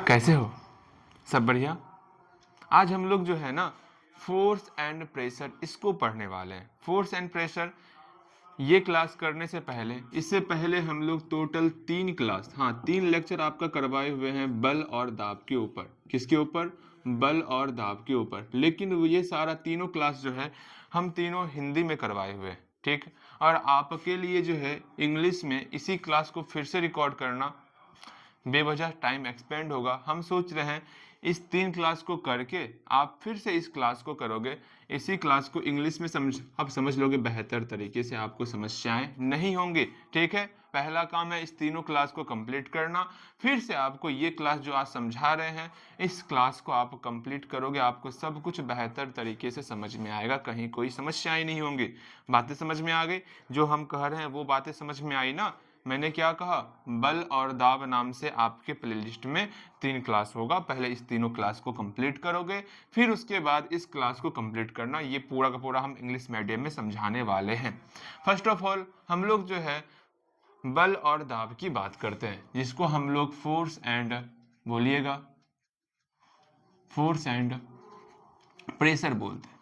कैसे हो? सब बढ़िया? आज हम लोग जो है ना फोर्स एंड प्रेशर इसको पढ़ने वाले हैं। फोर्स एंड प्रेशर ये क्लास करने से पहले इससे पहले हम लोग टोटल 3 लेक्चर आपका करवाए हुए हैं बल और दाब के ऊपर। किसके ऊपर? बल और दाब के ऊपर। लेकिन ये सारा तीनों क्लास जो है हम तीनों हिंदी में करवाए हुए हैं, ठीक। और आपके लिए जो है इंग्लिश में इसी क्लास को फिर से रिकॉर्ड करना बेवजह टाइम एक्सपेंड होगा। हम सोच रहे हैं इस 3 क्लास को करके आप फिर से इस क्लास को करोगे, इसी क्लास को इंग्लिश में आप समझ लोगे बेहतर तरीके से, आपको समस्याएं नहीं होंगी, ठीक है। पहला काम है इस तीनों क्लास को कंप्लीट करना। फिर से आपको ये क्लास जो आज समझा रहे हैं इस क्लास को आप कंप्लीट करोगे, आपको सब कुछ बेहतर तरीके से समझ में आएगा, कहीं कोई समस्याएं नहीं होंगी। बातें समझ में आ गई? जो हम कह रहे हैं वो बातें समझ में आई ना? मैंने क्या कहा? बल और दाब नाम से आपके प्लेलिस्ट में 3 क्लास होगा। पहले इस तीनों क्लास को कंप्लीट करोगे, फिर उसके बाद इस क्लास को कंप्लीट करना। ये पूरा का पूरा हम इंग्लिश मीडियम में समझाने वाले हैं। फर्स्ट ऑफ ऑल हम लोग जो है बल और दाब की बात करते हैं, जिसको हम लोग फोर्स एंड, बोलिएगा, फोर्स एंड प्रेशर बोलते हैं।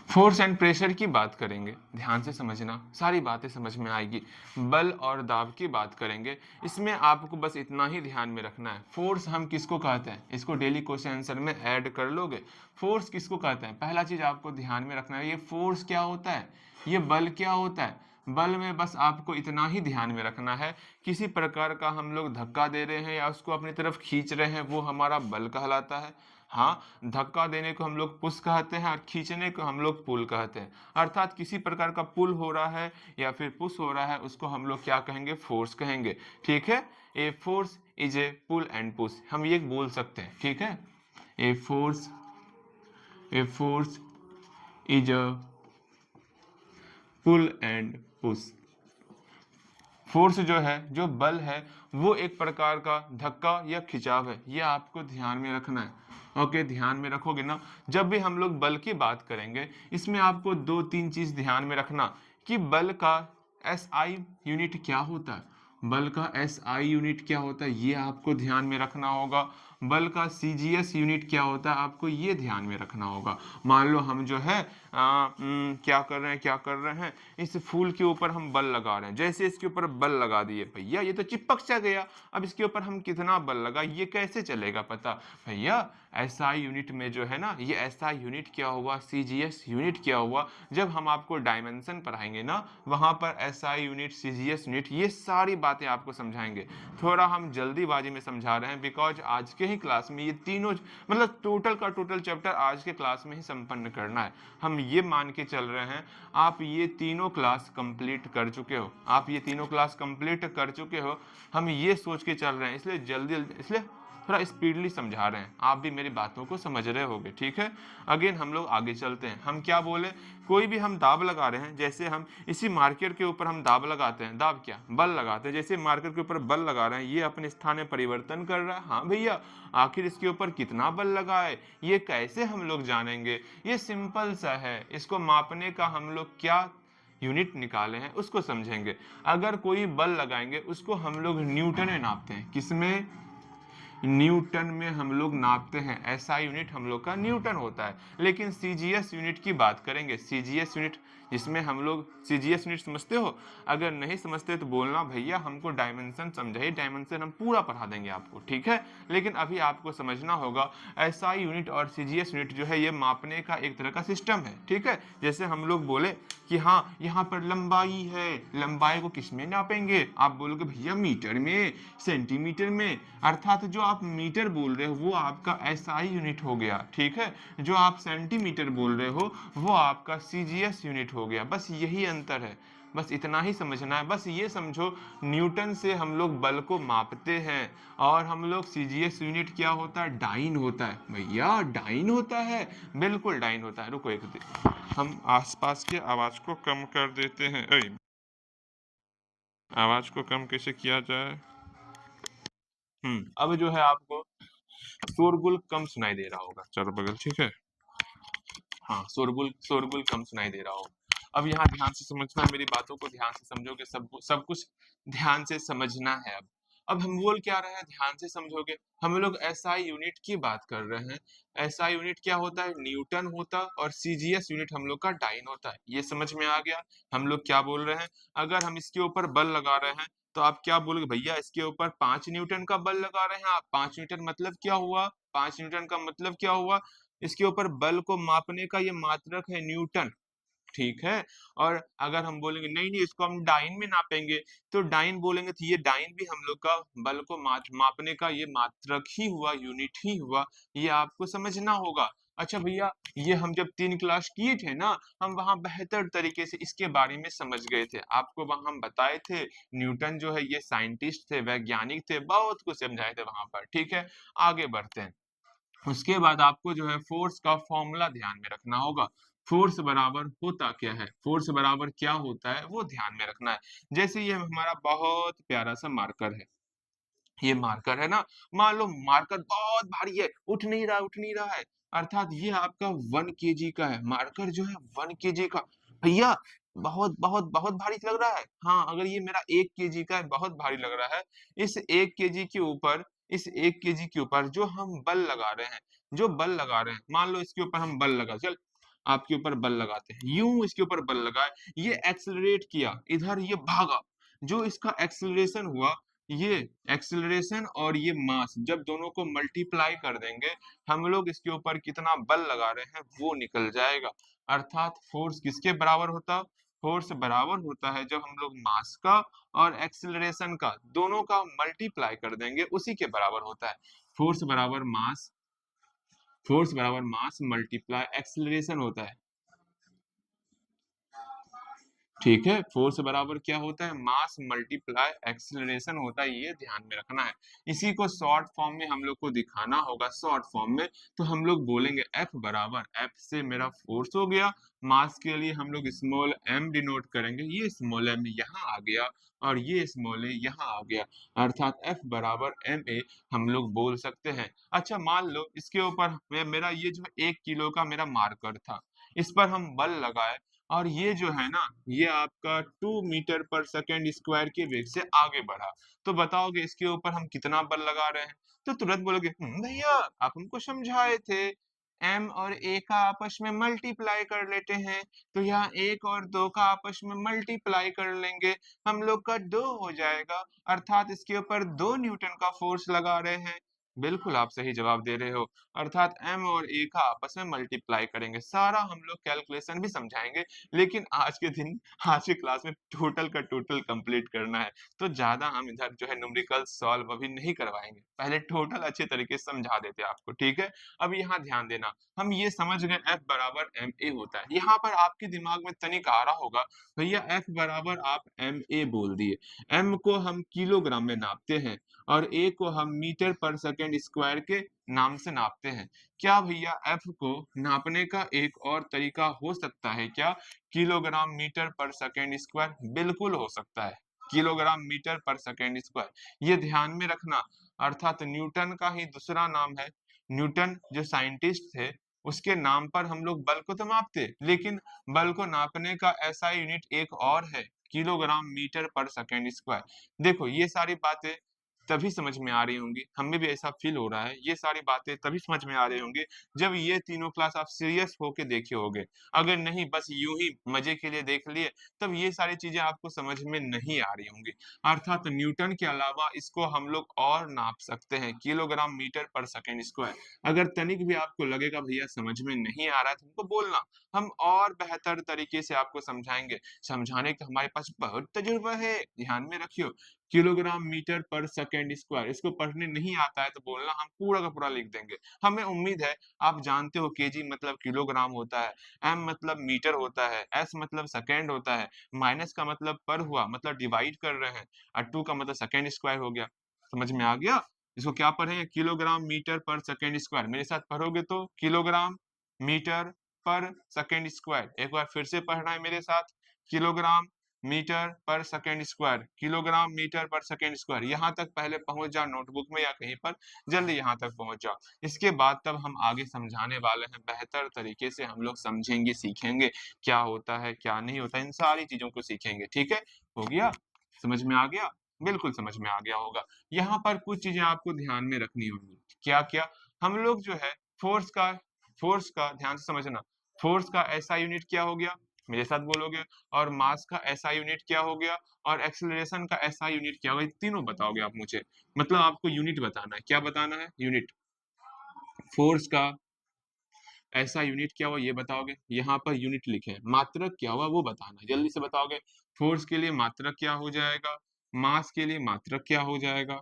फोर्स एंड प्रेशर की बात करेंगे, ध्यान से समझना, सारी बातें समझ में आएगी। बल और दाब की बात करेंगे, इसमें आपको बस इतना ही ध्यान में रखना है। फोर्स हम किसको कहते हैं, इसको डेली क्वेश्चन आंसर में ऐड कर लोगे। फोर्स किसको कहते हैं? पहला चीज आपको ध्यान में रखना है, ये फोर्स क्या होता है, ये बल क्या होता है। बल में बस आपको इतना ही ध्यान में रखना है, किसी प्रकार का हम लोग धक्का दे रहे हैं या उसको अपनी तरफ खींच रहे हैं, वो हमारा बल कहलाता है। हाँ, धक्का देने को हम लोग पुश कहते हैं और खींचने को हम लोग पुल कहते हैं। अर्थात किसी प्रकार का पुल हो रहा है या फिर पुश हो रहा है, उसको हम लोग क्या कहेंगे? फोर्स कहेंगे, ठीक है। A force is a pull and push, हम ये बोल सकते हैं, ठीक है। A force is a pull and push. Force जो है, जो बल है, वो एक प्रकार का धक्का या खिंचाव है, ये आपको ध्यान में रखना है। ओके, ध्यान में रखोगे ना? जब भी हम लोग बल की बात करेंगे, इसमें आपको 2-3 चीज ध्यान में रखना कि बल का एसआई यूनिट क्या होता है। बल का एसआई यूनिट क्या होता है ये आपको ध्यान में रखना होगा। बल का सीजीएस यूनिट क्या होता है आपको ये ध्यान में रखना होगा। मान लो हम जो है क्या कर रहे हैं, इस फूल के ऊपर हम बल लगा रहे हैं। जैसे इसके ऊपर बल लगा दिए भैया, ये तो चिपक सा गया। अब इसके ऊपर हम कितना बल लगा ये कैसे चलेगा पता? भैया एसआई यूनिट में जो है ना, ये एसआई यूनिट क्या हुआ, सीजीएस यूनिट क्या हुआ, जब हम आपको डायमेंशन पढ़ाएंगे ना, वहां पर एसआई यूनिट, सीजीएस यूनिट, ये सारी बातें आपको समझाएंगे। थोड़ा हम जल्दीबाजी में समझा रहे हैं, बिकॉज आज के ही क्लास में ये तीनों, मतलब टोटल का टोटल चैप्टर आज के क्लास में ही संपन्न करना है। हम ये मान के चल रहे हैं आप ये तीनों क्लास कंप्लीट कर चुके हो, आप ये तीनों क्लास कंप्लीट कर चुके हो, हम ये सोच के चल रहे हैं, इसलिए जल्दी, इसलिए थोड़ा स्पीडली समझा रहे हैं, आप भी मेरी बातों को समझ रहे होगे, ठीक है। अगेन हम लोग आगे चलते हैं। हम क्या बोले, कोई भी हम दाब लगा रहे हैं, जैसे हम इसी मार्कर के ऊपर हम दाब लगाते हैं, दाब क्या, बल लगाते हैं। जैसे मार्कर के ऊपर बल लगा रहे हैं, ये अपने स्थान में परिवर्तन कर रहा है। हाँ भैया, आखिर इसके ऊपर कितना बल लगा है ये कैसे हम लोग जानेंगे? ये सिंपल सा है, इसको मापने का हम लोग क्या यूनिट निकाले हैं उसको समझेंगे। अगर कोई बल लगाएंगे उसको हम लोग न्यूटन में नापते हैं। किसमें? न्यूटन में हम लोग नापते हैं। ऐसा यूनिट हम लोग का न्यूटन होता है। लेकिन सीजीएस यूनिट की बात करेंगे, सीजीएस यूनिट जिसमें हम लोग, सीजीएस यूनिट समझते हो? अगर नहीं समझते तो बोलना भैया हमको डायमेंशन समझाइए, डायमेंशन हम पूरा पढ़ा देंगे आपको, ठीक है। लेकिन अभी आपको समझना होगा एसआई यूनिट और सीजीएस यूनिट जो है ये मापने का एक तरह का सिस्टम है, ठीक है। जैसे हम लोग बोले कि हाँ यहाँ पर लंबाई है, लंबाई को किस में नापेंगे? आप बोलोगे भैया मीटर में, सेंटीमीटर में। अर्थात जो आप मीटर बोल रहे हो वो आपका एसआई यूनिट हो गया, ठीक है। जो आप सेंटीमीटर बोल रहे हो वो आपका सीजीएस यूनिट हो गया। बस यही अंतर है, बस इतना ही समझना है। बस ये समझो न्यूटन से हम लोग बल को मापते हैं, और हम लोग सीजीएस यूनिट क्या होता है? डाइन होता है। भैया डाइन होता है, बिल्कुल डाइन होता है। रुको एक दिन हम आसपास के आवाज को कम कर देते हैं। आवाज को कम कैसे किया जाए? अब जो है आपको शोरगुल कम सुनाई दे रहा होगा, चलो बगल, ठीक है। हाँ, शोरगुल शोरगुल कम सुनाई दे रहा होगा। अब यहाँ ध्यान से समझना है, मेरी बातों को ध्यान से समझोगे, सब कुछ ध्यान से समझना है। अब हम बोल क्या रहे हैं, ध्यान से समझोगे। हम लोग एसआई यूनिट की बात कर रहे हैं। एसआई यूनिट क्या होता है, न्यूटन होता, और सीजीएस यूनिट हम लोग का डाइन होता है। ये समझ में आ गया हम लोग क्या बोल रहे हैं। अगर हम इसके ऊपर बल लगा रहे हैं तो आप क्या बोलोगे, भैया इसके ऊपर 5 न्यूटन का बल लगा रहे हैं आप। 5 न्यूटन मतलब क्या हुआ, 5 न्यूटन का मतलब क्या हुआ, इसके ऊपर बल को मापने का ये मात्रक है न्यूटन, ठीक है। और अगर हम बोलेंगे नहीं नहीं इसको हम डाइन में नापेंगे, तो डाइन बोलेंगे तो ये डाइन भी हम लोग का बल को मापने का ये मात्रक ही हुआ, यूनिट ही हुआ। ये आपको समझना होगा। अच्छा भैया, ये हम जब 3 क्लास किए थे ना, हम वहां बेहतर तरीके से इसके बारे में समझ गए थे। आपको वहां हम बताए थे, न्यूटन जो है ये साइंटिस्ट थे, वैज्ञानिक थे, बहुत कुछ समझाए थे वहां पर, ठीक है। आगे बढ़ते हैं। उसके बाद आपको जो है फोर्स का फॉर्मूला ध्यान में रखना होगा। फोर्स बराबर होता क्या है, फोर्स बराबर क्या होता है वो ध्यान में रखना है। जैसे ये हमारा बहुत प्यारा सा मार्कर है, ये मार्कर है ना, मान लो मार्कर बहुत भारी है, उठ नहीं रहा, उठ नहीं रहा है, अर्थात ये आपका 1 kg का है, मार्कर जो है 1 kg का। भैया बहुत बहुत बहुत भारी लग रहा है। हाँ, अगर ये मेरा 1 kg का है, बहुत भारी लग रहा है। इस 1 kg के ऊपर, इस 1 kg के ऊपर जो हम बल लगा रहे हैं, जो बल लगा रहे हैं, मान लो इसके ऊपर हम बल लगा, चल आपके ऊपर बल लगाते हैं, यूं इसके ऊपर बल लगाए, ये एक्सेलरेट किया, इधर ये भागा, जो इसका एक्सेलरेशन हुआ, ये एक्सेलरेशन और ये मास जब दोनों को मल्टीप्लाई कर देंगे, हम लोग इसके ऊपर कितना बल लगा रहे हैं वो निकल जाएगा। अर्थात फोर्स किसके बराबर होता, फोर्स बराबर होता है जब हम लोग मास का और एक्सेलरेशन का दोनों का मल्टीप्लाई कर देंगे, उसी के बराबर होता है। फोर्स बराबर मास, फोर्स बराबर मास मल्टीप्लाई एक्सेलरेशन होता है, ठीक है। फोर्स बराबर क्या होता है, मास मल्टीप्लाई एक्सेलरेशन होता है, ये ध्यान में रखना है। इसी को शॉर्ट फॉर्म में हम लोग को दिखाना होगा, शॉर्ट फॉर्म में तो हम लोग बोलेंगे F बराबर, F से मेरा फोर्स हो गया, मास के लिए हम लोग स्मॉल m डिनोट करेंगे, ये स्मॉल m यहाँ आ गया और ये स्मॉल a यहाँ आ गया, अर्थात F बराबर ma हम लोग बोल सकते हैं। अच्छा मान लो इसके ऊपर मेरा ये जो 1 किलो का मेरा मार्कर था, इस पर हम बल लगाए, और ये जो है ना, ये आपका 2 मीटर पर सेकेंड स्क्वायर के वेग से आगे बढ़ा, तो बताओगे इसके ऊपर हम कितना बल लगा रहे हैं। तो तुरंत बोलोगे भैया आप हमको समझाए थे m और a का आपस में मल्टीप्लाई कर लेते हैं, तो यहाँ 1 और 2 का आपस में मल्टीप्लाई कर लेंगे, हम लोग का 2 हो जाएगा, अर्थात इसके ऊपर 2 न्यूटन का फोर्स लगा रहे हैं। बिल्कुल आप सही जवाब दे रहे हो, अर्थात m और a का आपस में मल्टीप्लाई करेंगे। सारा हम लोग कैलकुलेशन भी समझाएंगे, लेकिन आज के दिन, आज की क्लास में टोटल का टोटल कंप्लीट करना है, तो ज्यादा हम इधर जो है न्यूमेरिकल सॉल्व अभी नहीं करवाएंगे, पहले टोटल अच्छे तरीके से समझा देते हैं आपको, ठीक है। अब यहाँ ध्यान देना, हम ये समझ गए F बराबर ma होता है। यहाँ पर आपके दिमाग में तनिक आ रहा होगा, भैया F बराबर आप ma बोल दिए, m को हम किलोग्राम में नापते हैं और a को हम मीटर पर सेकेंड स्क्वायर के नाम से नापते हैं। क्या भैया F को नापने का एक और तरीका हो सकता है क्या, किलोग्राम मीटर पर सेकेंड स्क्वायर, बिल्कुल हो सकता है, किलोग्राम मीटर पर सेकेंड स्क्वायर, ये ध्यान में रखना। अर्थात न्यूटन का ही दूसरा नाम है, न्यूटन जो साइंटिस्ट थे उसके नाम पर हम लोग बल को तो मापते, लेकिन बल को नापने का ऐसा यूनिट एक और है, किलोग्राम मीटर पर सेकेंड स्क्वायर। देखो ये सारी बातें तभी समझ में आ रही होंगी, हमें भी ऐसा फील हो रहा है, ये सारी बातें तभी समझ में आ रही होंगी जब ये तीनों क्लास आप सीरियस होके देखे होगे। अगर नहीं बस यूं ही मजे के लिए देख लिए, तब ये सारी चीजें आपको समझ में नहीं आ रही होंगी। अर्थात न्यूटन के अलावा इसको हम लोग और नाप सकते हैं, किलोग्राम मीटर पर सेकेंड स्क्वायर। अगर तनिक भी आपको लगेगा भैया समझ में नहीं आ रहा है, तो हमको बोलना, हम और बेहतर तरीके से आपको समझाएंगे। समझाने का हमारे पास बहुत तजुर्बा है, ध्यान में रखियो। किलोग्राम मीटर पर सेकेंड स्क्वायर, इसको पढ़ने नहीं आता है तो बोलना, हम पूरा का पूरा लिख देंगे। हमें उम्मीद है आप जानते हो केजी मतलब किलोग्राम होता है, एम मतलब मीटर होता है, एस मतलब सेकेंड होता है, माइनस का मतलब पर हुआ, मतलब डिवाइड कर रहे हैं, और टू का मतलब सेकेंड स्क्वायर हो गया। समझ में आ गया। इसको क्या पढ़ेंगे, किलोग्राम मीटर पर सेकेंड स्क्वायर, मेरे साथ पढ़ोगे तो किलोग्राम मीटर पर सेकेंड स्क्वायर, एक बार फिर से पढ़ना है मेरे साथ, किलोग्राम मीटर पर सेकेंड स्क्वायर, किलोग्राम मीटर पर सेकेंड स्क्वायर, यहाँ तक पहले पहुंच जाओ नोटबुक में या कहीं पर, जल्दी यहाँ तक पहुंच जाओ। इसके बाद तब हम आगे समझाने वाले हैं, बेहतर तरीके से हम लोग समझेंगे, सीखेंगे क्या होता है क्या नहीं होता, इन सारी चीजों को सीखेंगे। ठीक है, हो गया, समझ में आ गया, बिल्कुल समझ में आ गया होगा। यहाँ पर कुछ चीजें आपको ध्यान में रखनी होंगी। क्या क्या? हम लोग जो है फोर्स का ध्यान से समझना, फोर्स का एसआई यूनिट क्या हो गया, मेरे साथ बोलोगे, और मास का एसआई यूनिट क्या हो गया, और एक्सेलरेशन का एसआई यूनिट क्या होगा, तीनों बताओगे आप मुझे। मतलब आपको यूनिट बताना है, क्या बताना है, यूनिट। फोर्स का ऐसा यूनिट क्या हुआ ये बताओगे, यहाँ पर यूनिट लिखे, मात्रक क्या हुआ वो बताना, जल्दी से बताओगे। फोर्स के लिए मात्रक क्या हो जाएगा, मास के लिए मात्रक क्या हो जाएगा,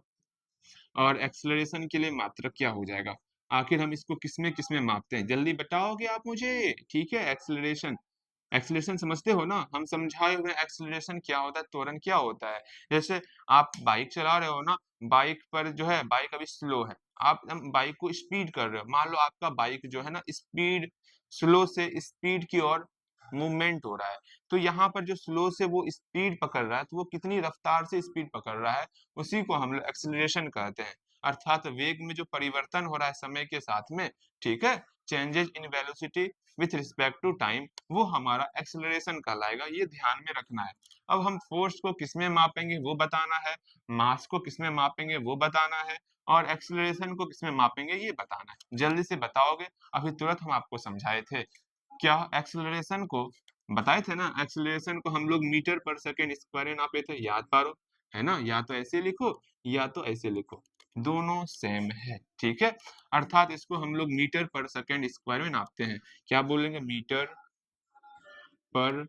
और एक्सेलरेशन के लिए मात्रक क्या हो जाएगा। आखिर हम इसको किसमें मापते हैं, जल्दी बताओगे आप मुझे। ठीक है, एक्सेलरेशन, एक्सेलरेशन समझते हो ना, हम समझाए हुए एक्सेलरेशन क्या होता है, त्वरण क्या होता है। जैसे आप बाइक चला रहे हो ना, बाइक पर जो है, बाइक अभी स्लो है, आप बाइक को स्पीड कर रहे हो, मान लो आपका बाइक जो है ना स्पीड, स्लो से स्पीड की ओर मूवमेंट हो रहा है, तो यहाँ पर जो स्लो से वो स्पीड पकड़ रहा है, तो वो कितनी रफ्तार से स्पीड पकड़ रहा है, उसी को हम लोग एक्सेलरेशन कहते हैं। अर्थात वेग में जो परिवर्तन हो रहा है समय के साथ में, ठीक है, changes in velocity with respect to time, वो हमारा एक्सेलरेशन कहलाएगा, ये ध्यान में रखना है। अब हम फोर्स को किसमें मापेंगे वो बताना है, मास को किसमें मापेंगे वो बताना है, और एक्सेलरेशन को किसमें मापेंगे ये बताना है। जल्दी से बताओगे, अभी तुरंत हम आपको समझाए थे। क्या एक्सेलरेशन को बताए थे ना, एक्सेलरेशन को हम लोग मीटर पर सेकेंड स्क्वायर में नापे थे, याद पारो, है ना, या तो ऐसे लिखो या तो ऐसे लिखो, दोनों सेम है। ठीक है, अर्थात इसको हम लोग मीटर पर सेकेंड स्क्वायर में नापते हैं। क्या बोलेंगे, मीटर पर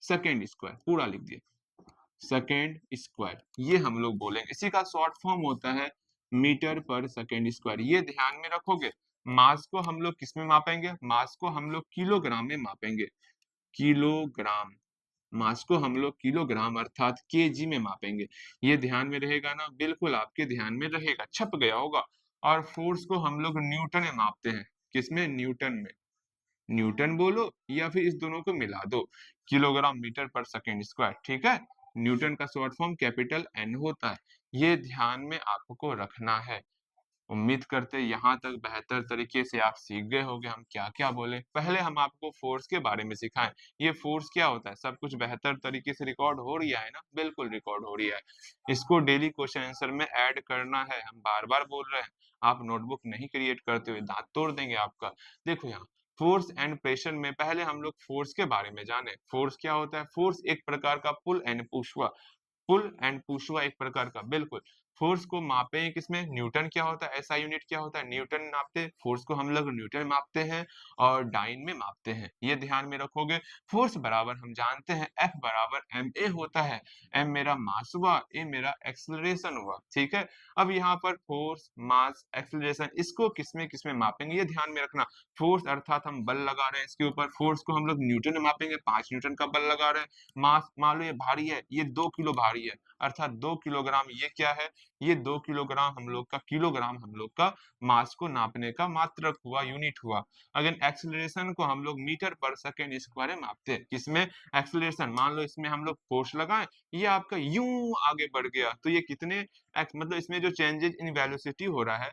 सेकेंड स्क्वायर, पूरा लिख दिए, सेकेंड स्क्वायर, ये हम लोग बोलेंगे, इसी का शॉर्ट फॉर्म होता है मीटर पर सेकेंड स्क्वायर, ये ध्यान में रखोगे। मास को हम लोग किस में मापेंगे, मास को हम लोग किलोग्राम में मापेंगे, किलोग्राम, मास को हम लोग किलोग्राम अर्थात केजी में मापेंगे, ये ध्यान में रहेगा ना, बिल्कुल आपके ध्यान में रहेगा, छप गया होगा। और फोर्स को हम लोग न्यूटन में मापते हैं, किसमें, न्यूटन में, न्यूटन बोलो या फिर इस दोनों को मिला दो, किलोग्राम मीटर पर सेकेंड स्क्वायर। ठीक है, न्यूटन का शॉर्ट फॉर्म कैपिटल एन होता है, ये ध्यान में आपको रखना है। उम्मीद करते यहाँ तक बेहतर तरीके से आप सीख गए होंगे हम क्या क्या बोले। पहले हम आपको फोर्स के बारे में सिखाएं, ये फोर्स क्या होता है, सब कुछ बेहतर तरीके से रिकॉर्ड हो रही है ना, बिल्कुल रिकॉर्ड हो रही है। इसको डेली क्वेश्चन आंसर में ऐड करना है, हम बार बार बोल रहे हैं, आप नोटबुक नहीं क्रिएट करते हुए दांत तोड़ देंगे आपका। देखो यहाँ फोर्स एंड प्रेशर में पहले हम लोग फोर्स के बारे में जाने, फोर्स क्या होता है, फोर्स एक प्रकार का pull and push, pull and push हुआ एक प्रकार का, बिल्कुल। फोर्स को मापे हैं किसमें, न्यूटन क्या होता है, ऐसा यूनिट क्या होता है, न्यूटन नापते हैं, फोर्स को हम लोग न्यूटन मापते हैं और डाइन में मापते हैं, ये ध्यान में रखोगे। फोर्स बराबर हम जानते हैं एफ बराबर एम ए होता है, एम मेरा मास हुआ, ए मेरा एक्सेलरेशन हुआ। ठीक है, अब यहाँ पर फोर्स, मास, एक्सेलरेशन, इसको किसमें किसमें मापेंगे ये ध्यान में रखना। फोर्स अर्थात हम बल लगा रहे हैं इसके ऊपर, फोर्स को हम लोग न्यूटन में मापेंगे, 5 न्यूटन का बल लगा रहे हैं। मास मान लो ये भारी है, ये 2 किलो भारी है, अर्थात 2 किलोग्राम, ये क्या है, ये 2 किलोग्राम हम लोग का मास को नापने का मात्रक हुआ, यूनिट हुआ। अगर एक्सेलरेशन को हम लोग मीटर पर सेकेंड स्क्वायर में मापते हैं, किसमें, एक्सेलरेशन, मान लो इसमें हम लोग फोर्स लगाएं, ये आपका यूं आगे बढ़ गया, तो ये कितने मतलब इसमें जो चेंजेस इन वेलोसिटी हो रहा है,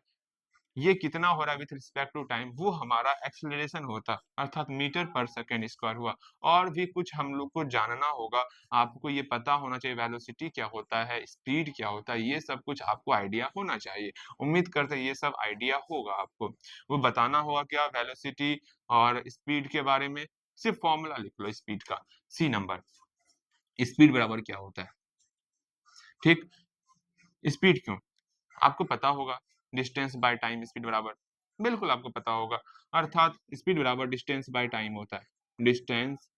ये कितना हो रहा है विथ रिस्पेक्ट टू टाइम, वो हमारा एक्सेलरेशन होता, अर्थात मीटर पर सेकेंड स्क्वायर हुआ। और भी कुछ हम लोग को जानना होगा, आपको ये पता होना चाहिए वेलोसिटी क्या होता है, स्पीड क्या होता है, ये सब कुछ आपको आइडिया होना चाहिए। उम्मीद करते हैं ये सब आइडिया होगा आपको। वो बताना होगा क्या, वेलोसिटी और स्पीड के बारे में, सिर्फ फॉर्मूला लिख लो स्पीड का, सी नंबर, स्पीड बराबर क्या होता है। ठीक, स्पीड क्यों, आपको पता होगा, डिस्टेंस बाय टाइम स्पीड बराबर, बिल्कुल आपको पता होगा, अर्थात स्पीड बराबर डिस्टेंस बाय टाइम होता है, डिस्टेंस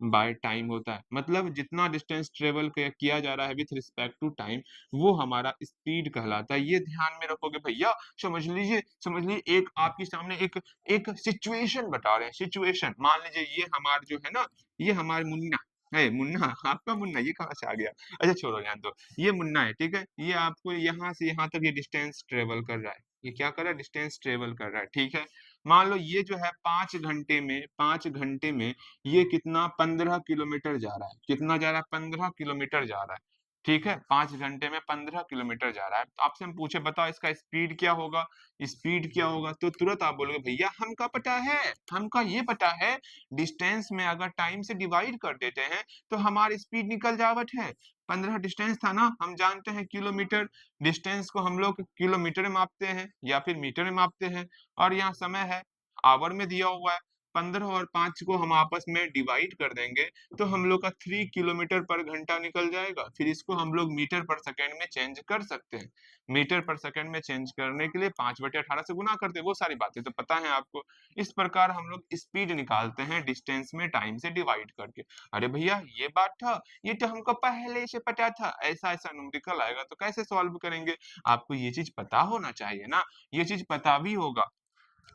बाय टाइम होता है, मतलब जितना डिस्टेंस ट्रेवल किया जा रहा है विथ रिस्पेक्ट टू टाइम, वो हमारा स्पीड कहलाता है, ये ध्यान में रखोगे भैया। समझ लीजिए एक आपके सामने एक एक सिचुएशन बता रहे हैं, सिचुएशन, मान लीजिए ये हमारा जो है ना, ये हमारे मुन्ना है, मुन्ना, आपका मुन्ना, ये कहाँ से आ गया, अच्छा छोड़ो ध्यान दो, ये मुन्ना है, ठीक है, ये आपको यहाँ से यहाँ तक ये डिस्टेंस ट्रेवल कर रहा है, ये क्या कर रहा है, डिस्टेंस ट्रेवल कर रहा है, ठीक है। मान लो ये जो है 5 घंटे में ये कितना 15 किलोमीटर जा रहा है। कितना जा रहा है? 15 किलोमीटर जा रहा है। ठीक है, 5 घंटे में 15 किलोमीटर जा रहा है। तो आपसे हम पूछे बताओ इसका स्पीड क्या होगा? स्पीड क्या होगा? तो तुरंत आप बोलोगे भैया हमका पता है, हमका ये पता है, डिस्टेंस में अगर टाइम से डिवाइड कर देते हैं तो हमारी स्पीड निकल जावत है। 15 डिस्टेंस था ना, हम जानते हैं किलोमीटर, डिस्टेंस को हम लोग किलोमीटर में मापते हैं या फिर मीटर में मापते हैं, और यहाँ समय है आवर में दिया हुआ है। 15 और 5 को हम आपस में डिवाइड कर देंगे तो हम लोग का 3 किलोमीटर पर घंटा निकल जाएगा। फिर इसको हम लोग मीटर पर सेकंड में चेंज कर सकते हैं। मीटर पर सेकंड में चेंज करने के लिए 5/18 से गुना करते हैं, वो सारी बातें तो पता है आपको। इस प्रकार हम लोग स्पीड निकालते हैं डिस्टेंस में टाइम से डिवाइड करके। अरे भैया ये बात था, ये तो हमको पहले से पता था, ऐसा ऐसा न्यूमेरिकल आएगा तो कैसे सॉल्व करेंगे? आपको ये चीज पता होना चाहिए ना, ये चीज पता भी होगा।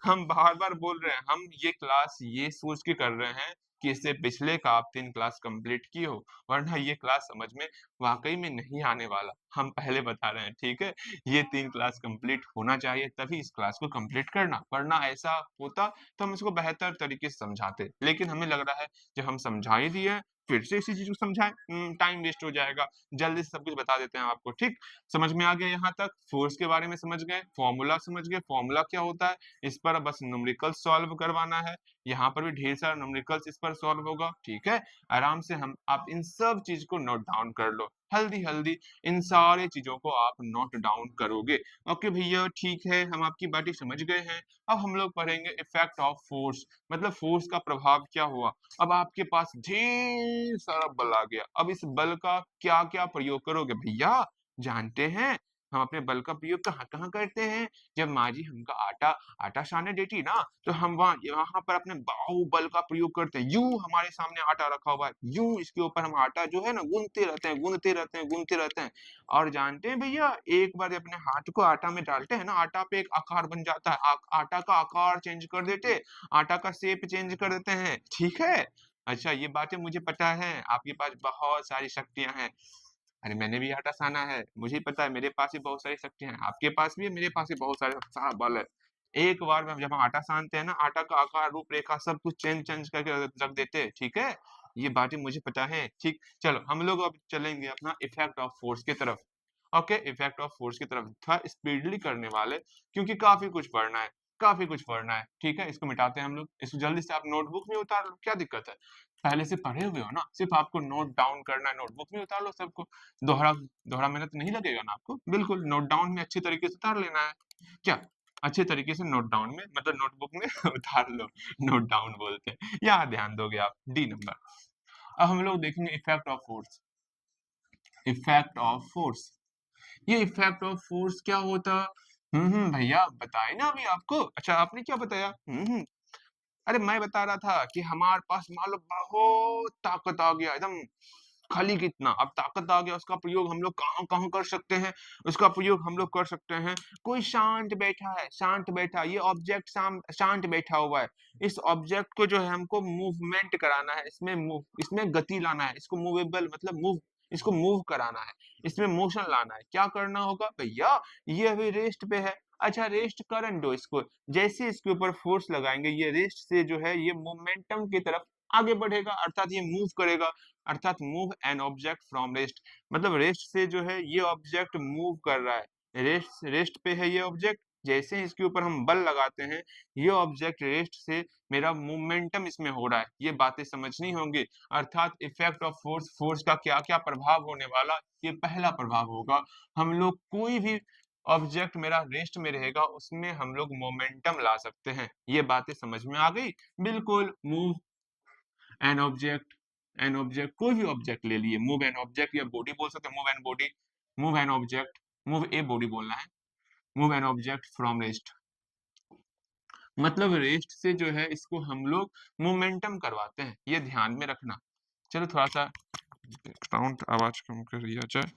हम बार-बार बोल रहे हैं, हम ये क्लास ये सोच के कर रहे हैं कि इससे पिछले का आप 3 क्लास कंप्लीट किए हो, वरना ये क्लास समझ में वाक़ई में नहीं आने वाला। हम पहले बता रहे हैं, ठीक है? ये 3 क्लास कंप्लीट होना चाहिए तभी इस क्लास को कंप्लीट करना, वरना ऐसा होता तो हम इसको बेहतर तरीके से समझाते। लेकिन हमें लग रहा है जब हम समझा ही दिए हैं, फिर से इसी चीज़ को समझाएँ, टाइम वेस्ट हो जाएगा। जल्दी से सब कुछ बता देते हैं आपको, ठीक? समझ में आ गया यहाँ तक? फ़ोर्स के बारे में समझ गए, फ़ॉर्मूला समझ गए, फ़ॉर्मूला क्या होता है? इस पर बस न्यूमेरिकल्स सॉल्व करवाना है। यहाँ पर भी ढेर सारा न्यूमेरिकल्स इस पर सॉल्व होगा, ठीक है? आराम से हम आप इन सब चीज़ को नोट डाउन कर लो। हेल्दी-हेल्दी इन सारे चीज़ों को आप नोट डाउन करोगे। ओके भैया ठीक है, हम आपकी बातें समझ गए हैं। अब हम लोग पढ़ेंगे इफेक्ट ऑफ फोर्स, मतलब फोर्स का प्रभाव क्या हुआ। अब आपके पास ढेर सारा बल आ गया। अब इस बल का क्या-क्या प्रयोग करोगे भैया? जानते हैं, हम अपने बल का प्रयोग कहाँ-कहाँ करते हैं? जब माँ जी हमका आटा आटा सानने देती ना, तो हम यहाँ पर अपने बाहुबल का प्रयोग करते हैं। यूँ हमारे सामने आटा रखा हुआ है, यूँ इसके ऊपर हम आटा जो है ना गूँथते रहते हैं, गूँथते रहते हैं, गूँथते रहते हैं। और जानते हैं भैया, एक बार अपने हाथ को आटा में डालते हैं ना, आटा पे एक आकार बन जाता है। आटा का आकार चेंज कर देते, आटा का शेप चेंज कर देते हैं, ठीक है? अच्छा ये बातें मुझे पता है, आपके पास बहुत सारी शक्तियाँ हैं। अरे मैंने भी आटा साना है, मुझे ही पता है मेरे पास भी बहुत सारी शक्तियाँ हैं, आपके पास भी है, मेरे पास भी बहुत सारा बल है। एक बार में जब हम आटा सानते हैं ना, आटा का आकार, रूपरेखा सब कुछ चेंज चेंज करके रख देते हैं, ठीक है? ये बातें मुझे पता है, ठीक। चलो हम लोग अब चलेंगे अपना इफेक्ट ऑफ फोर्स की तरफ। ओके, इफेक्ट ऑफ फोर्स की तरफ थोड़ा स्पीडली करने वाले, क्योंकि काफ़ी कुछ पढ़ना है, काफ़ी कुछ पढ़ना है, ठीक है? इसको मिटाते हैं हम लोग, इसको जल्दी से आप नोटबुक में उतार लो, क्या दिक्कत है? पहले से पढ़े हुए हो ना, सिर्फ़ आपको नोट डाउन करना है, नोटबुक में उतार लो सबको। दोहरा दोहरा मेहनत नहीं लगेगा ना आपको? बिल्कुल, नोट डाउन में अच्छी तरीके से उतार लेना है। क्या? अच्छे तरीके से नोट डाउन में मतलब नोटबुक में उतार लो, नोट डाउन बोलते हैं। यहाँ ध्यान दोगे आप, डी नंबर। अब हम लोग देखेंगे effect of force, effect of force. ये इफेक्ट ऑफ फोर्स क्या होता? भैया बताए ना अभी आपको। अच्छा आपने क्या बताया? अरे मैं बता रहा था कि हमारे पास मान लो बहुत ताकत आ गया एकदम, खाली कितना अब ताकत आ गया, उसका प्रयोग हम लोग कहाँ कहाँ कर सकते हैं? उसका प्रयोग हम लोग कर सकते हैं, कोई शांत बैठा है, शांत बैठा, ये ऑब्जेक्ट शांत बैठा हुआ है, इस ऑब्जेक्ट को जो है हमको मूवमेंट कराना है, इसमें गति लाना है, इसको मूवेबल मतलब मूव, इसको मूव कराना है, इसमें मोशन लाना है। क्या करना होगा भैया? ये अभी रेस्ट पे है, अच्छा रेस्ट करने दो इसको, जैसे इसके ऊपर फोर्स लगाएंगे ये रेस्ट से जो है ये मोमेंटम की तरफ आगे बढ़ेगा, अर्थात ये मूव करेगा, अर्थात move an object from rest, मतलब रेस्ट से जो है ये ऑब्जेक्ट मूव कर रहा है, रेस्ट रेस्ट पे है ये ऑब्जेक्ट, जैसे ही इसके ऊपर हम बल लगाते हैं ये ऑब्जेक्ट रेस्ट से, मेरा मोमेंटम इसमें हो रहा है, ये बातें समझनी होंगी। अर्थात इफेक्ट ऑफ फोर्स, फोर्स का क्या क्या प्रभाव होने वाला, ये पहला प्रभाव होगा, हम लोग कोई भी ऑब्जेक्ट मेरा रेस्ट में रहेगा उसमें हम लोग मोमेंटम ला सकते हैं। ये बातें समझ में आ गई? बिल्कुल। Move an object, an object कोई भी ऑब्जेक्ट ले लिए, मूव एन ऑब्जेक्ट या बॉडी बोल सकते हैं, move an body, move an object, move a body बोलना है, move an object from rest, मतलब रेस्ट से जो है इसको हम लोग मोमेंटम करवाते हैं, ये ध्यान में रखना। चलो थोड़ा सा साउंड आवाज कम कर दिया जाए।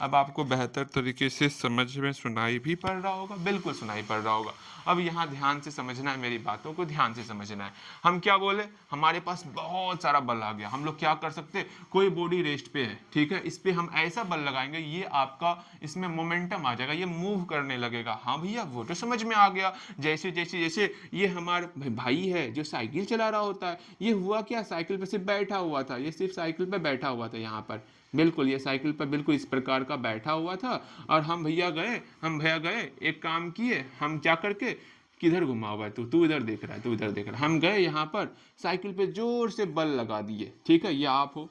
अब आपको बेहतर तरीके से समझ में सुनाई भी पड़ रहा होगा, बिल्कुल सुनाई पड़ रहा होगा। अब यहाँ ध्यान से समझना है, मेरी बातों को ध्यान से समझना है। हम क्या बोले, हमारे पास बहुत सारा बल आ गया, हम लोग क्या कर सकते हैं, कोई बॉडी रेस्ट पे है, ठीक है, इस पे हम ऐसा बल लगाएंगे, ये आपका इसमें मोमेंटम आ जाएगा, ये मूव करने लगेगा। हाँ भैया वो तो समझ में आ गया। जैसे जैसे जैसे ये हमारा भाई है जो साइकिल चला रहा होता है, ये हुआ क्या, साइकिल पे सिर्फ बैठा हुआ था, ये सिर्फ साइकिल पे बैठा हुआ था यहाँ पर, बिल्कुल ये साइकिल पर बिल्कुल इस प्रकार का बैठा हुआ था। और हम भैया गए एक काम किए, हम जा करके, किधर घुमा हुआ है तू, तू इधर देख रहा है, तू इधर देख रहा है, हम गए यहाँ पर साइकिल पे जोर से बल लगा दिए, ठीक है, ये आप हो,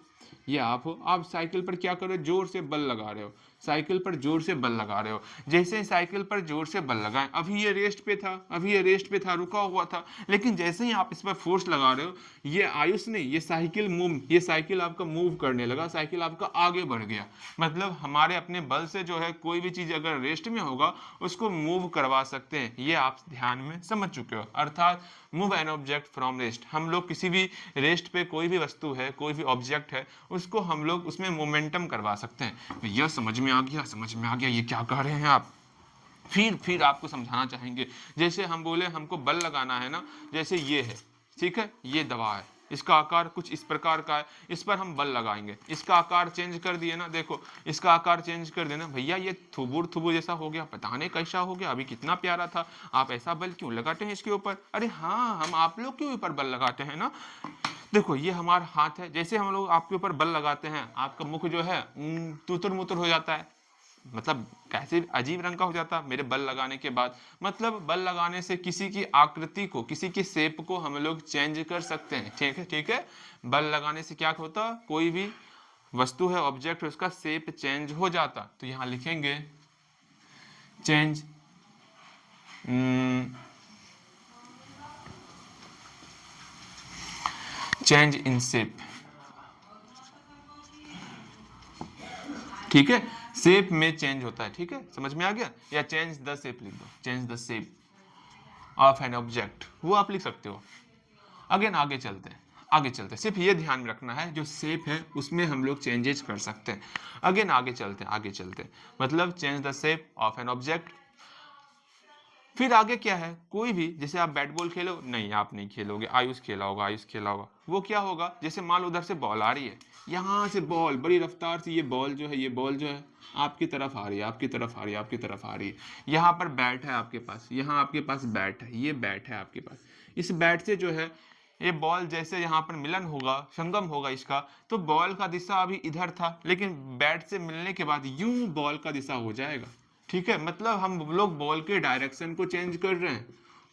ये आप हो, आप साइकिल पर क्या कर रहे हो, जोर से बल लगा रहे हो, साइकिल पर जोर से बल लगा रहे हो। जैसे ही साइकिल पर जोर से बल लगाए, अभी ये रेस्ट पे था, अभी ये रेस्ट पे था, रुका हुआ था, लेकिन जैसे ही आप इस पर फोर्स लगा रहे हो, ये आयुष नहीं, ये साइकिल आपका मूव करने लगा, साइकिल आपका आगे बढ़ गया। मतलब हमारे अपने बल से जो है कोई भी चीज अगर रेस्ट में होगा उसको मूव करवा सकते हैं, ये आप ध्यान में समझ चुके हो। अर्थात move an object from rest, हम लोग किसी भी रेस्ट पे कोई भी वस्तु है, कोई भी ऑब्जेक्ट है, उसको हम लोग उसमें मोमेंटम करवा सकते हैं। यह समझ में आ गया, समझ में आ गया, ये क्या कह रहे हैं आप। फिर आपको समझाना चाहेंगे, जैसे हम बोले हमको बल लगाना है ना, जैसे ये है, ठीक है, ये दवा है, इसका आकार कुछ इस प्रकार का है, इस पर हम बल लगाएंगे, इसका आकार चेंज कर दिए ना, देखो इसका आकार चेंज कर देना, भैया ये थुबुर थुबुर जैसा हो गया, पता नहीं कैसा हो गया, अभी कितना प्यारा था, आप ऐसा बल क्यों लगाते हैं इसके ऊपर। अरे हाँ, हम आप लोग के ऊपर बल लगाते हैं ना। देखो ये हमारा हाथ है, जैसे हम लोग आपके ऊपर बल लगाते हैं, आपका मुख जो है तुतुर मुतुर हो जाता है, मतलब कैसे अजीब रंग का हो जाता मेरे बल लगाने के बाद। मतलब बल लगाने से किसी की आकृति को, किसी की शेप को हम लोग चेंज कर सकते हैं, ठीक है, ठीक है। बल लगाने से क्या होता, कोई भी वस्तु है, ऑब्जेक्ट है, उसका शेप चेंज हो जाता। तो यहाँ लिखेंगे चेंज चेंज इन शेप, ठीक है, शेप में चेंज होता है, ठीक है, समझ में आ गया। या चेंज द शेप लिख दो, change the shape of an object, वो आप लिख सकते हो। अगेन आगे चलते हैं, आगे चलते हैं, सिर्फ ये ध्यान में रखना है जो शेप है उसमें हम लोग चेंजेस कर सकते हैं। अगेन आगे चलते हैं, आगे चलते हैं, मतलब change the shape of an object. फिर आगे क्या है, कोई भी, जैसे आप बैट बॉल खेलो, नहीं आप नहीं खेलोगे, आयुष खेला होगा, आयुष खेला होगा, वो क्या होगा, जैसे मान लो उधर से बॉल आ रही है, यहाँ से बॉल बड़ी रफ्तार से, ये बॉल जो है, ये बॉल जो है आपकी तरफ आ रही है, आपकी तरफ आ रही है, आपकी तरफ आ रही है। यहाँ पर बैट है आपके पास, यहाँ आपके पास बैट है, ये बैट है आपके पास, इस बैट से जो है ये बॉल जैसे यहाँ पर मिलन होगा, संगम होगा इसका, तो बॉल का दिशा अभी इधर था, लेकिन बैट से मिलने के बाद यूं बॉल का दिशा हो जाएगा, ठीक है। मतलब हम लोग बॉल के डायरेक्शन को चेंज कर रहे हैं,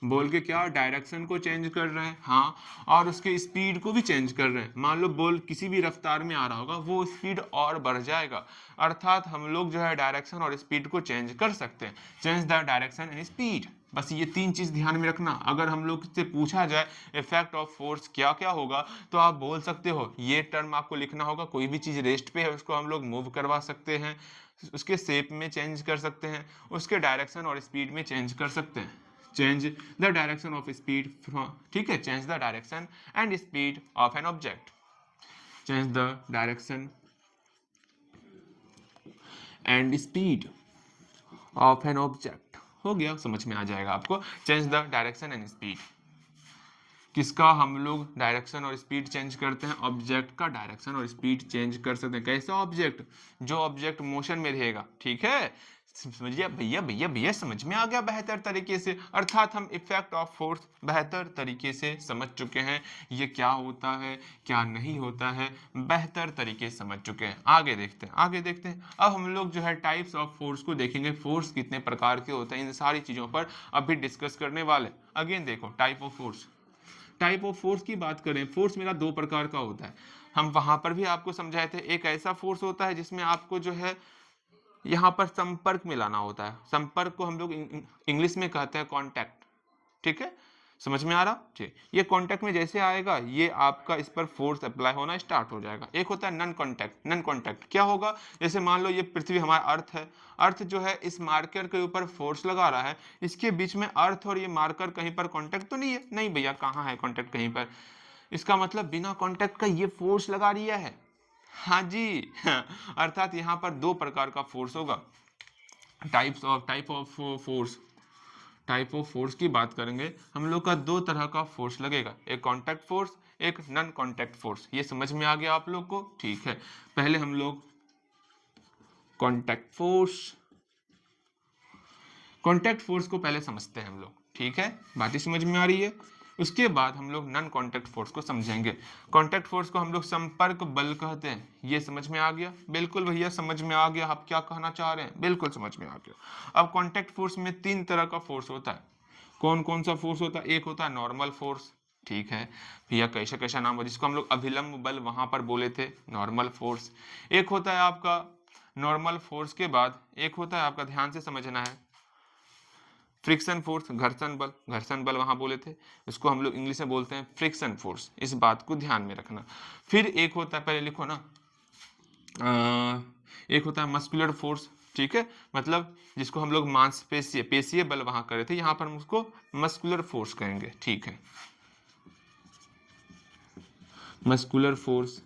बॉल के क्या डायरेक्शन को चेंज कर रहे हैं, हाँ, और उसके स्पीड को भी चेंज कर रहे हैं। मान लो बॉल किसी भी रफ्तार में आ रहा होगा, वो स्पीड और बढ़ जाएगा। अर्थात हम लोग जो है डायरेक्शन और स्पीड को चेंज कर सकते हैं, change the direction and speed. बस ये तीन चीज ध्यान में रखना। अगर हम लोग से पूछा जाए इफेक्ट ऑफ फोर्स क्या क्या होगा, तो आप बोल सकते हो, ये टर्म आपको लिखना होगा, कोई भी चीज रेस्ट पे है उसको हम लोग मूव करवा सकते हैं, उसके शेप में चेंज कर सकते हैं, उसके डायरेक्शन और स्पीड में चेंज कर सकते हैं। Change the direction of speed from, ठीक है, change the direction and speed of an object, change the direction and speed of an object. हो गया, समझ में आ जाएगा आपको, change the direction and speed. किसका हम लोग डायरेक्शन और स्पीड चेंज करते हैं, ऑब्जेक्ट का डायरेक्शन और स्पीड चेंज कर सकते हैं। कैसा ऑब्जेक्ट, जो ऑब्जेक्ट मोशन में रहेगा, ठीक है, समझिए भैया भैया भैया, समझ में आ गया बेहतर तरीके से। अर्थात हम इफेक्ट ऑफ फोर्स बेहतर तरीके से समझ चुके हैं, ये क्या होता है क्या नहीं होता है, बेहतर तरीके से समझ चुके हैं। आगे देखते हैं, आगे देखते हैं। अब हम लोग जो है टाइप्स ऑफ फोर्स को देखेंगे, फोर्स कितने प्रकार के होते हैं, इन सारी चीजों पर अभी डिस्कस करने वाले। अगेन देखो, type of force, type of force की बात करें, फोर्स मेरा दो प्रकार का होता है, हम वहां पर भी आपको समझाए थे। एक ऐसा फोर्स होता है जिसमें आपको जो है यहाँ पर संपर्क में लाना होता है, संपर्क को हम लोग इंग्लिश में कहते हैं कॉन्टैक्ट, ठीक है, समझ में आ रहा, ठीक। ये कॉन्टैक्ट में जैसे आएगा, ये आपका इस पर फोर्स अप्लाई होना स्टार्ट हो जाएगा। एक होता है नॉन कॉन्टैक्ट, नॉन कॉन्टैक्ट क्या होगा, जैसे मान लो ये पृथ्वी हमारा अर्थ है, अर्थ जो है इस मार्कर के ऊपर फोर्स लगा रहा है, इसके बीच में अर्थ और ये मार्कर कहीं पर कॉन्टैक्ट तो नहीं है, नहीं भैया कहाँ है कॉन्टैक्ट कहीं पर, इसका मतलब बिना कॉन्टैक्ट का ये फोर्स लगा दिया है। हाँ जी। अर्थात यहाँ पर दो प्रकार का फोर्स होगा। Type of force, type of force की बात करेंगे हम लोग का, दो तरह का फोर्स लगेगा, एक कांटेक्ट फोर्स, एक नॉन कांटेक्ट फोर्स। ये समझ में आ गया आप लोग को? ठीक है, पहले हम लोग कांटेक्ट फोर्स, कांटेक्ट फोर्स को पहले समझते हैं हम लोग। ठीक है, बात ही समझ में आ रही है? उसके बाद हम लोग नॉन कांटेक्ट फोर्स को समझेंगे। कांटेक्ट फोर्स को हम लोग संपर्क बल कहते हैं। ये समझ में आ गया? बिल्कुल भैया समझ में आ गया। आप क्या कहना चाह रहे हैं? बिल्कुल समझ में आ गया। अब कांटेक्ट फोर्स में तीन तरह का फोर्स होता है। कौन कौन सा फोर्स होता है? एक होता है नॉर्मल फोर्स, ठीक है भैया, कैसा कैसा नाम है, जिसको हम लोग अभिलंब बल वहां पर बोले थे, नॉर्मल फोर्स। एक होता है आपका नॉर्मल फोर्स के बाद एक होता है आपका, ध्यान से समझना है, फ्रिक्शन फोर्स, घर्षण बल वहां बोले थे, इसको हम लोग इंग्लिश में बोलते हैं फ्रिक्शन फोर्स। इस बात को ध्यान में रखना। फिर एक होता है, पहले लिखो ना, एक होता है मस्कुलर फोर्स, ठीक है, मतलब जिसको हम लोग मांसपेशीय पेशीय बल वहां करे थे, यहां पर हम उसको मस्कुलर फोर्स कहेंगे। ठीक है, मस्कुलर फोर्स।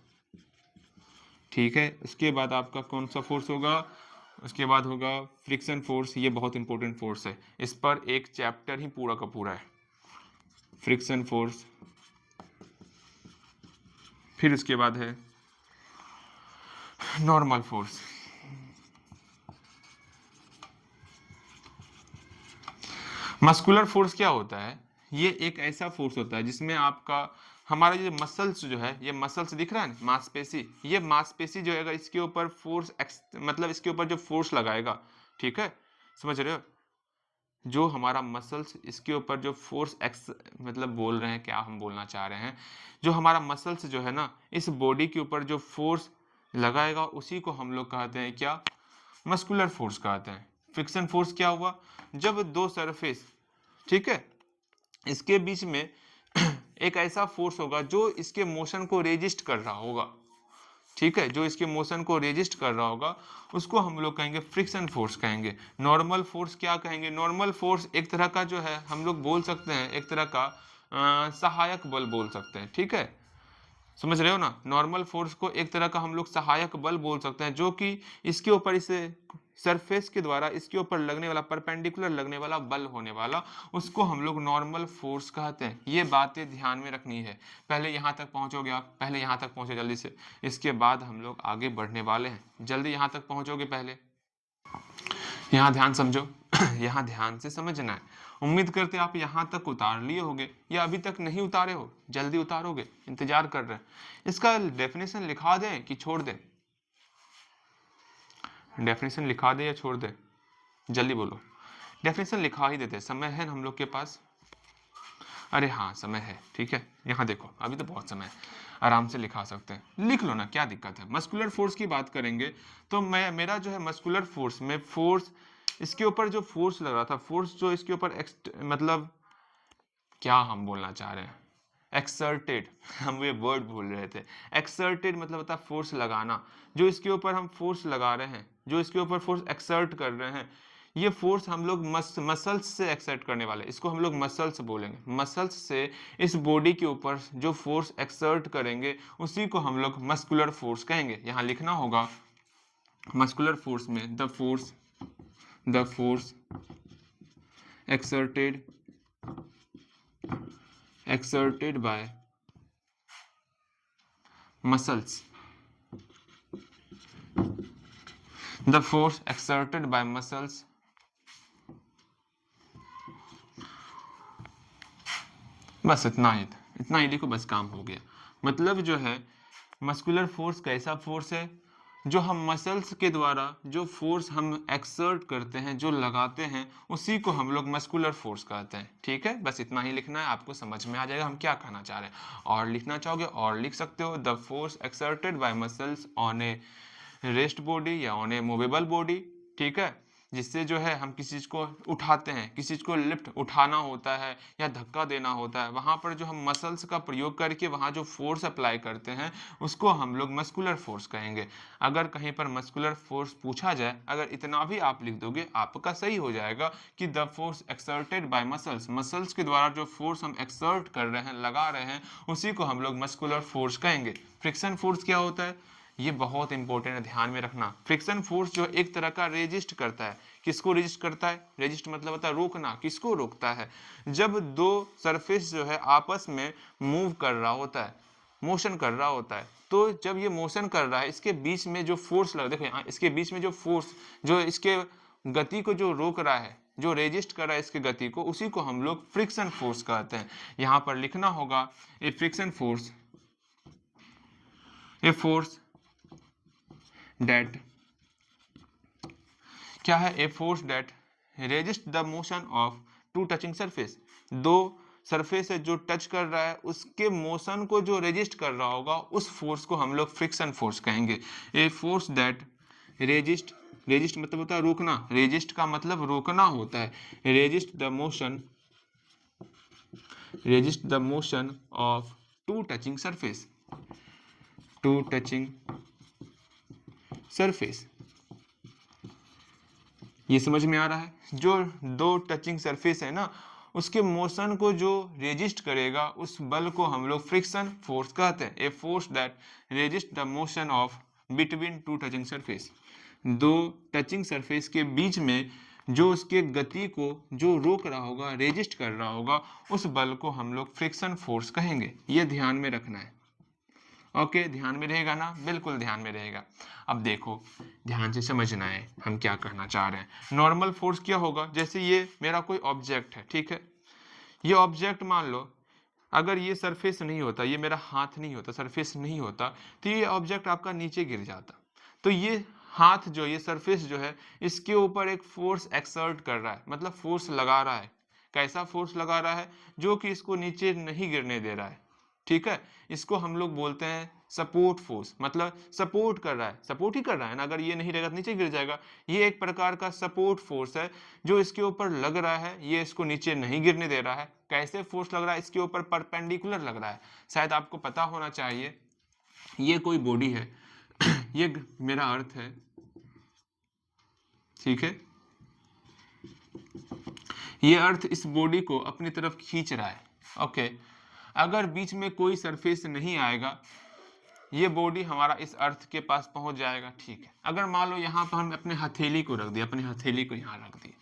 ठीक है, उसके बाद आपका कौन सा फोर्स होगा? उसके बाद होगा फ्रिक्शन फोर्स। ये बहुत इंपॉर्टेंट फोर्स है, इस पर एक चैप्टर ही पूरा का पूरा है, फ्रिक्शन फोर्स। फिर उसके बाद है नॉर्मल फोर्स। मस्कुलर फोर्स क्या होता है? ये एक ऐसा फोर्स होता है जिसमें आपका, हमारा ये मसल्स जो है, ये मसल्स दिख रहा है ना, मांसपेशी, ये मांसपेशी जो है इसके ऊपर फोर्स मतलब इसके ऊपर जो फोर्स लगाएगा, ठीक है, समझ रहे हो, जो हमारा मसल्स इसके ऊपर जो फोर्स एक्स, मतलब बोल रहे हैं क्या हम बोलना चाह रहे हैं, जो हमारा मसल्स जो है ना इस बॉडी के ऊपर जो फोर्स लगाएगा उसी को हम लोग कहते हैं क्या? मस्कुलर फोर्स कहते हैं। फ्रिक्शन फोर्स क्या हुआ? जब दो सरफेस, ठीक है, इसके बीच में एक ऐसा फोर्स होगा जो इसके मोशन को रेजिस्ट कर रहा होगा, ठीक है, जो इसके मोशन को रेजिस्ट कर रहा होगा उसको हम लोग कहेंगे फ्रिक्शन फोर्स कहेंगे। नॉर्मल फोर्स क्या कहेंगे? नॉर्मल फोर्स एक तरह का जो है हम लोग बोल सकते हैं, एक तरह का सहायक बल बोल सकते हैं, ठीक है, समझ रहे हो ना? नॉर्मल फोर्स को एक तरह का हम लोग सहायक बल बोल सकते हैं, जो कि इसके ऊपर, इसे सरफेस के द्वारा इसके ऊपर लगने वाला, परपेंडिकुलर लगने वाला बल होने वाला, उसको हम लोग नॉर्मल फोर्स कहते हैं। ये बातें ध्यान में रखनी है। पहले यहाँ तक पहुँचोगे आप, पहले यहाँ तक पहुँचो जल्दी से, इसके बाद हम लोग आगे बढ़ने वाले हैं। जल्दी यहाँ तक पहुँचोगे, पहले यहाँ ध्यान समझो। यहाँ ध्यान से समझना है। उम्मीद करते आप यहाँ तक उतार लिए होगे, या अभी तक नहीं उतारे हो, जल्दी उतारोगे, इंतजार कर रहे हैं। इसका डेफिनेशन लिखा दें कि छोड़ दें? डेफिनेशन लिखा दें या छोड़ दें? जल्दी बोलो। डेफिनेशन लिखा ही देते, समय है हम लोग के पास। अरे हाँ समय है, ठीक है, यहाँ देखो अभी तो बहुत समय है, आराम से लिखा सकते हैं, लिख लो ना, क्या दिक्कत है। मस्कुलर फोर्स की बात करेंगे तो मेरा जो है मस्कुलर फोर्स में फोर्स, इसके ऊपर जो फोर्स लग रहा था, फोर्स जो इसके ऊपर मतलब क्या हम बोलना चाह रहे हैं, एक्सर्टेड, हम ये वर्ड भूल रहे थे। एक्सर्टेड मतलब होता है फोर्स लगाना। जो इसके ऊपर हम फोर्स लगा रहे हैं, जो इसके ऊपर फोर्स एक्सर्ट कर रहे हैं, ये फोर्स हम लोग मसल्स से एक्सर्ट करने वाले, इसको हम लोग मसल्स बोलेंगे। मसल्स से इस बॉडी के ऊपर जो फोर्स एक्सर्ट करेंगे उसी को हम लोग मस्कुलर फोर्स कहेंगे। यहाँ लिखना होगा मस्कुलर फोर्स में the force exerted by muscles, the force exerted by muscles बस इतना ही लिखो, बस काम हो गया। मतलब जो है मस्कुलर फोर्स कैसा फोर्स है? जो हम मसल्स के द्वारा जो फोर्स हम एक्सर्ट करते हैं, जो लगाते हैं, उसी को हम लोग मस्कुलर फोर्स कहते हैं। ठीक है, बस इतना ही लिखना है, आपको समझ में आ जाएगा हम क्या कहना चाह रहे हैं। और लिखना चाहोगे और लिख सकते हो, the force exerted bye muscles on A rest body या ऑन ए मूवेबल बॉडी, ठीक है, जिससे जो है हम किसी चीज को उठाते हैं, किसी चीज को लिफ्ट उठाना होता है या धक्का देना होता है, वहां पर जो हम मसल्स का प्रयोग करके वहां जो फोर्स अप्लाई करते हैं उसको हम लोग मस्कुलर फोर्स कहेंगे। अगर कहीं पर मस्कुलर फोर्स पूछा जाए, अगर इतना भी आप लिख दोगे आपका सही हो जाएगा कि the force exerted bye muscles, muscles के द्वारा जो फोर्स हम एक्सर्ट कर रहे हैं, लगा रहे हैं, उसी को हम लोग मस्कुलर फोर्स कहेंगे। फ्रिक्शन फोर्स क्या होता है? ये बहुत इंपॉर्टेंट है, ध्यान में रखना। फ्रिक्शन फोर्स जो एक तरह का रेजिस्ट करता है। किसको रेजिस्ट करता है? रेजिस्ट मतलब होता है रोकना। किसको रोकता है? जब दो सरफेस जो है आपस में मूव कर रहा होता है, मोशन कर रहा होता है, तो जब ये मोशन कर रहा है, इसके बीच में जो फोर्स लग, देखो यहाँ इसके बीच में जो फोर्स, जो इसके गति को जो रोक रहा है, जो रेजिस्ट कर रहा है इसके गति को, उसी को हम लोग फ्रिक्शन फोर्स कहते हैं। यहाँ पर लिखना होगा a friction force, a force that, क्या है? A force that resist the motion of two touching surface. दो सरफेस है जो टच कर रहा है, उसके मोशन को जो रेजिस्ट कर रहा होगा, उस फोर्स को हम लोग फ्रिक्शन फोर्स कहेंगे। A force that resist, resist मतलब होता है रोकना, रेजिस्ट का मतलब रोकना होता है। Resist the motion, resist the motion of two touching surface, two touching surface. ये समझ में आ रहा है? जो दो टचिंग सरफेस है ना, उसके मोशन को जो रेजिस्ट करेगा, उस बल को हम लोग फ्रिक्शन फोर्स कहते हैं। A force that resist the motion of between two touching surface. दो टचिंग सरफेस के बीच में जो उसके गति को जो रोक रहा होगा, रेजिस्ट कर रहा होगा, उस बल को हम लोग फ्रिक्शन फोर्स कहेंगे। ये ध्यान में रखना है। ओके, ध्यान में रहेगा ना? बिल्कुल ध्यान में रहेगा। अब देखो, ध्यान से समझना है हम क्या कहना चाह रहे हैं। नॉर्मल फोर्स क्या होगा? जैसे ये मेरा कोई ऑब्जेक्ट है, ठीक है, ये ऑब्जेक्ट मान लो, अगर ये सरफेस नहीं होता, ये मेरा हाथ नहीं होता, सरफेस नहीं होता, तो ये ऑब्जेक्ट आपका नीचे गिर जाता। तो ये हाथ जो, ये सरफेस जो है, इसके ऊपर एक फोर्स एक्सर्ट कर रहा है, मतलब फोर्स लगा रहा है। कैसा फोर्स लगा रहा है? जो कि इसको नीचे नहीं गिरने दे रहा है, ठीक है। इसको हम लोग बोलते हैं सपोर्ट फोर्स, मतलब सपोर्ट कर रहा है, सपोर्ट ही कर रहा है ना, अगर ये नहीं रहेगा तो नीचे गिर जाएगा। ये एक प्रकार का सपोर्ट फोर्स है जो इसके ऊपर लग रहा है, ये इसको नीचे नहीं गिरने दे रहा है। कैसे फोर्स लग रहा है? इसके ऊपर परपेंडिकुलर लग रहा है। शायद आपको पता होना चाहिए, ये कोई बॉडी है ये मेरा अर्थ है, ठीक है, ये अर्थ इस बॉडी को अपनी तरफ खींच रहा है। ओके, अगर बीच में कोई सरफेस नहीं आएगा, ये बॉडी हमारा इस अर्थ के पास पहुंच जाएगा, ठीक है। अगर मान लो यहाँ पर हम अपने हथेली को रख दिया, अपने हथेली को यहाँ रख दिया,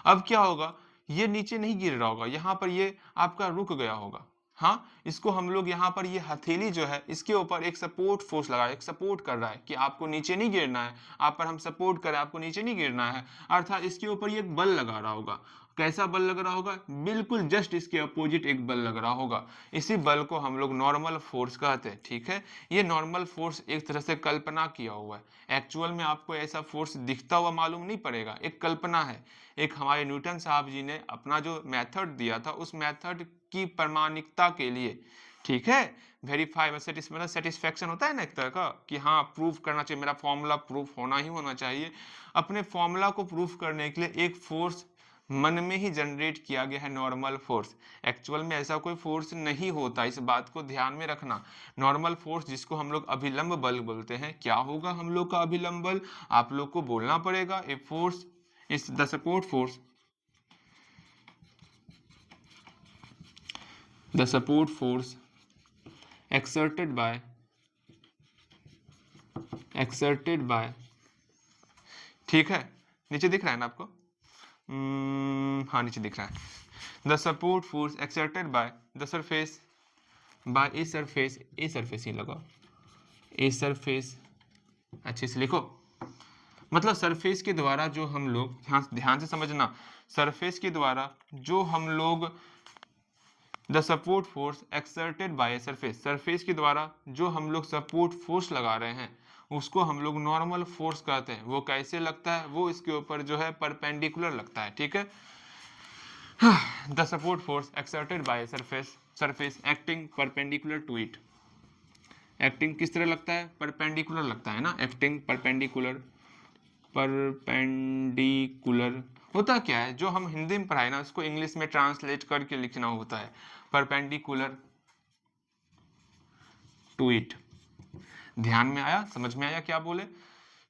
अब क्या होगा? ये नीचे नहीं गिर रहा होगा, यहाँ पर ये आपका रुक गया होगा। हाँ, इसको हम लोग यहाँ पर, ये हथेली जो है, इसके ऊपर एक सपोर्ट फोर्स लगा, एक सपोर्ट कर रहा है कि आपको नीचे नहीं गिरना है। आप पर हम सपोर्ट करें, आपको नीचे नहीं गिरना है, अर्थात इसके ऊपर ये एक बल लगा रहा होगा। कैसा बल लग रहा होगा? बिल्कुल जस्ट इसके अपोजिट एक बल लग रहा होगा। इसी बल को हम लोग नॉर्मल फोर्स कहते हैं, ठीक है। ये नॉर्मल फोर्स एक तरह से कल्पना किया हुआ है। एक्चुअल में आपको ऐसा फोर्स दिखता हुआ मालूम नहीं पड़ेगा, एक कल्पना है। एक हमारे न्यूटन साहब जी ने अपना जो मेथड दिया था, उस मेथड की प्रमाणिकता के लिए, ठीक है, वेरीफाई में सेटिस्फेक्शन होता है ना एक तरह का, कि हाँ प्रूफ करना चाहिए, मेरा फॉर्मूला प्रूफ होना ही होना चाहिए। अपने फॉर्मूला को प्रूफ करने के लिए एक फोर्स मन में ही जनरेट किया गया है, नॉर्मल फोर्स। एक्चुअल में ऐसा कोई फोर्स नहीं होता, इस बात को ध्यान में रखना। नॉर्मल फोर्स जिसको हम लोग अभिलंब बल बोलते हैं, क्या होगा हम लोग का अभिलंब बल? आप लोग को बोलना पड़ेगा, ए force is the support force, the support force exerted by, ठीक है, नीचे दिख रहा है ना आपको? हाँ, नीचे दिख रहा है। the support force exerted by the surface, by a surface, a surface ही लगा, a surface, अच्छे से लिखो। मतलब सरफेस के द्वारा जो हम लोग, ध्यान से समझना, सरफेस के द्वारा जो हम लोग, the support force exerted by a surface, surface के द्वारा जो हम लोग सपोर्ट फोर्स लगा रहे हैं, उसको हम लोग नॉर्मल फोर्स कहते हैं। वो कैसे लगता है? वो इसके ऊपर जो है परपेंडिकुलर लगता है, ठीक है। The support force exerted by a surface, surface acting perpendicular to it. Acting किस तरह लगता है? परपेंडिकुलर लगता है ना, एक्टिंग परपेंडिकुलर। परपेंडिकुलर होता क्या है? जो हम हिंदी में पढ़ाए ना, उसको इंग्लिश में ट्रांसलेट करके लिखना होता है, परपेंडिकुलर टू इट। ध्यान में आया? समझ में आया क्या बोले?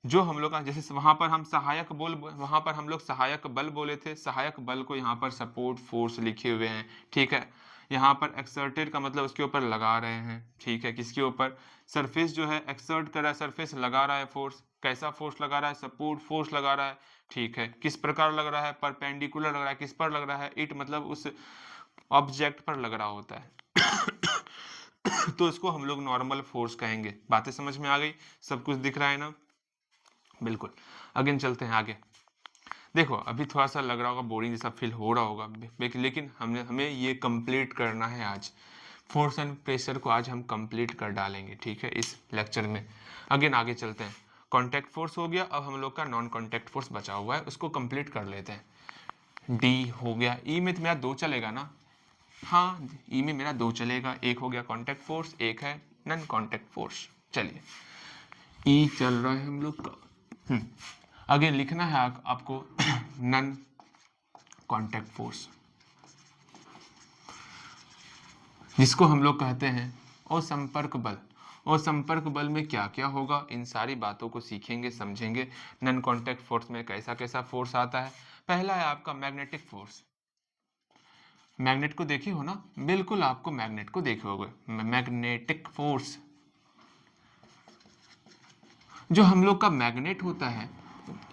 जो हम लोग का, जैसे वहां पर हम सहायक बल, वहां पर हम लोग सहायक बल बोले थे, सहायक बल को यहाँ पर सपोर्ट फोर्स लिखे हुए हैं, ठीक है। यहाँ पर एक्सर्टेड का मतलब उसके ऊपर लगा रहे हैं, ठीक है, किसके ऊपर, सरफेस जो है एक्सर्ट कर रहा है, सरफेस लगा रहा है फोर्स, कैसा फोर्स लगा रहा है, सपोर्ट फोर्स लगा रहा है, ठीक है, किस प्रकार लग रहा है, परपेंडिकुलर लग रहा है, किस पर लग रहा है, इट मतलब उस ऑब्जेक्ट पर लग रहा होता है तो इसको हम लोग नॉर्मल फोर्स कहेंगे। बातें समझ में आ गई, सब कुछ दिख रहा है ना, बिल्कुल। अगेन चलते हैं आगे। देखो अभी थोड़ा सा लग रहा होगा, बोरिंग जैसा फील हो रहा होगा, लेकिन हमें ये कंप्लीट करना है आज। फोर्स एंड प्रेशर को आज हम कंप्लीट कर डालेंगे, ठीक है, इस लेक्चर में। अगेन आगे चलते हैं। कॉन्टैक्ट फोर्स हो गया, अब हम लोग का नॉन कॉन्टैक्ट फोर्स बचा हुआ है, उसको कंप्लीट कर लेते हैं। डी हो गया, ई में तो मेरा 2 चलेगा ना, हाँ ई में मेरा 2 चलेगा, एक हो गया कॉन्टैक्ट फोर्स, एक है नॉन कॉन्टैक्ट फोर्स। चलिए ई चल रहा है हम लोग का। आगे लिखना है आपको नॉन कॉन्टैक्ट फोर्स, जिसको हम लोग कहते हैं असंपर्क बल। और संपर्क बल में क्या क्या होगा, इन सारी बातों को सीखेंगे, समझेंगे। नॉन कॉन्टैक्ट फोर्स में कैसा कैसा फोर्स आता है। पहला है आपका मैग्नेटिक फोर्स। मैग्नेट को देखे हो ना, बिल्कुल आपको मैग्नेट को देखे होगे। मैग्नेटिक फोर्स, जो हम लोग का मैग्नेट होता है,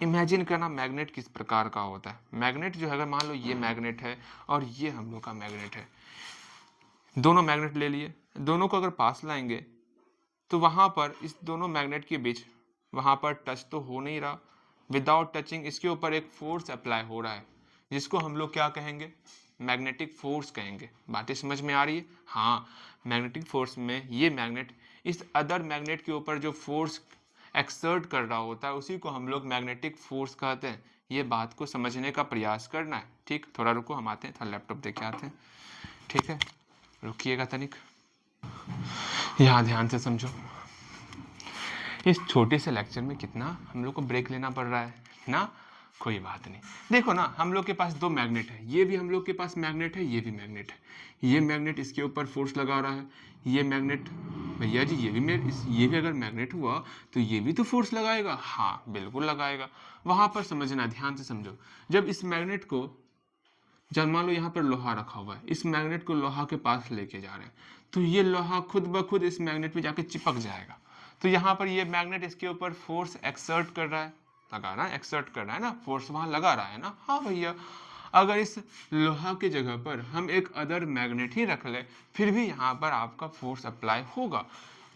इमेजिन करना मैग्नेट किस प्रकार का होता है। मैग्नेट जो है, अगर मान लो ये मैग्नेट है और ये हम लोग का मैग्नेट है, दोनों मैग्नेट ले लिए, दोनों को अगर पास लाएंगे तो वहां पर इस दोनों मैग्नेट के बीच वहां पर टच तो हो नहीं रहा, विदाउट टचिंग इसके ऊपर एक फोर्स अप्लाई हो रहा है, जिसको हम लोग क्या कहेंगे, मैग्नेटिक फोर्स कहेंगे। बातें समझ में आ रही है? हाँ, मैग्नेटिक फोर्स में ये मैग्नेट इस अदर मैग्नेट के ऊपर जो फोर्स एक्सर्ट कर रहा होता है, उसी को हम लोग मैग्नेटिक फोर्स कहते हैं। ये बात को समझने का प्रयास करना है, ठीक। थोड़ा रुको, हम आते हैं, थोड़ा लैपटॉप देख के आते हैं, ठीक है, रुकिएगा तनिक, यहाँ ध्यान से समझो। इस छोटे से लेक्चर में कितना हम लोग को ब्रेक लेना पड़ रहा है ना, कोई बात नहीं। देखो ना, हम लोग के पास 2 मैग्नेट है, ये भी हम लोग के पास मैग्नेट है, ये भी मैग्नेट है। ये मैग्नेट इसके ऊपर फोर्स लगा रहा है, ये मैग्नेट, भैया जी ये भी अगर मैग्नेट हुआ तो ये भी तो फोर्स लगाएगा, हाँ बिल्कुल लगाएगा। वहां पर समझना, ध्यान से समझो। जब इस मैग्नेट को, जब मान लो यहाँ पर लोहा रखा हुआ है, इस मैग्नेट को लोहा के पास लेके जा रहे हैं, तो ये लोहा खुद ब खुद इस मैग्नेट पे जाके चिपक जाएगा। तो यहाँ पर ये मैग्नेट इसके ऊपर फोर्स एक्सर्ट कर रहा है, लगा रहा है, एक्सर्ट कर रहा है ना, फोर्स वहां लगा रहा है ना। हाँ भैया, अगर इस लोहा की जगह पर हम एक अदर मैग्नेट ही रख ले, फिर भी यहाँ पर आपका फोर्स अप्लाई होगा।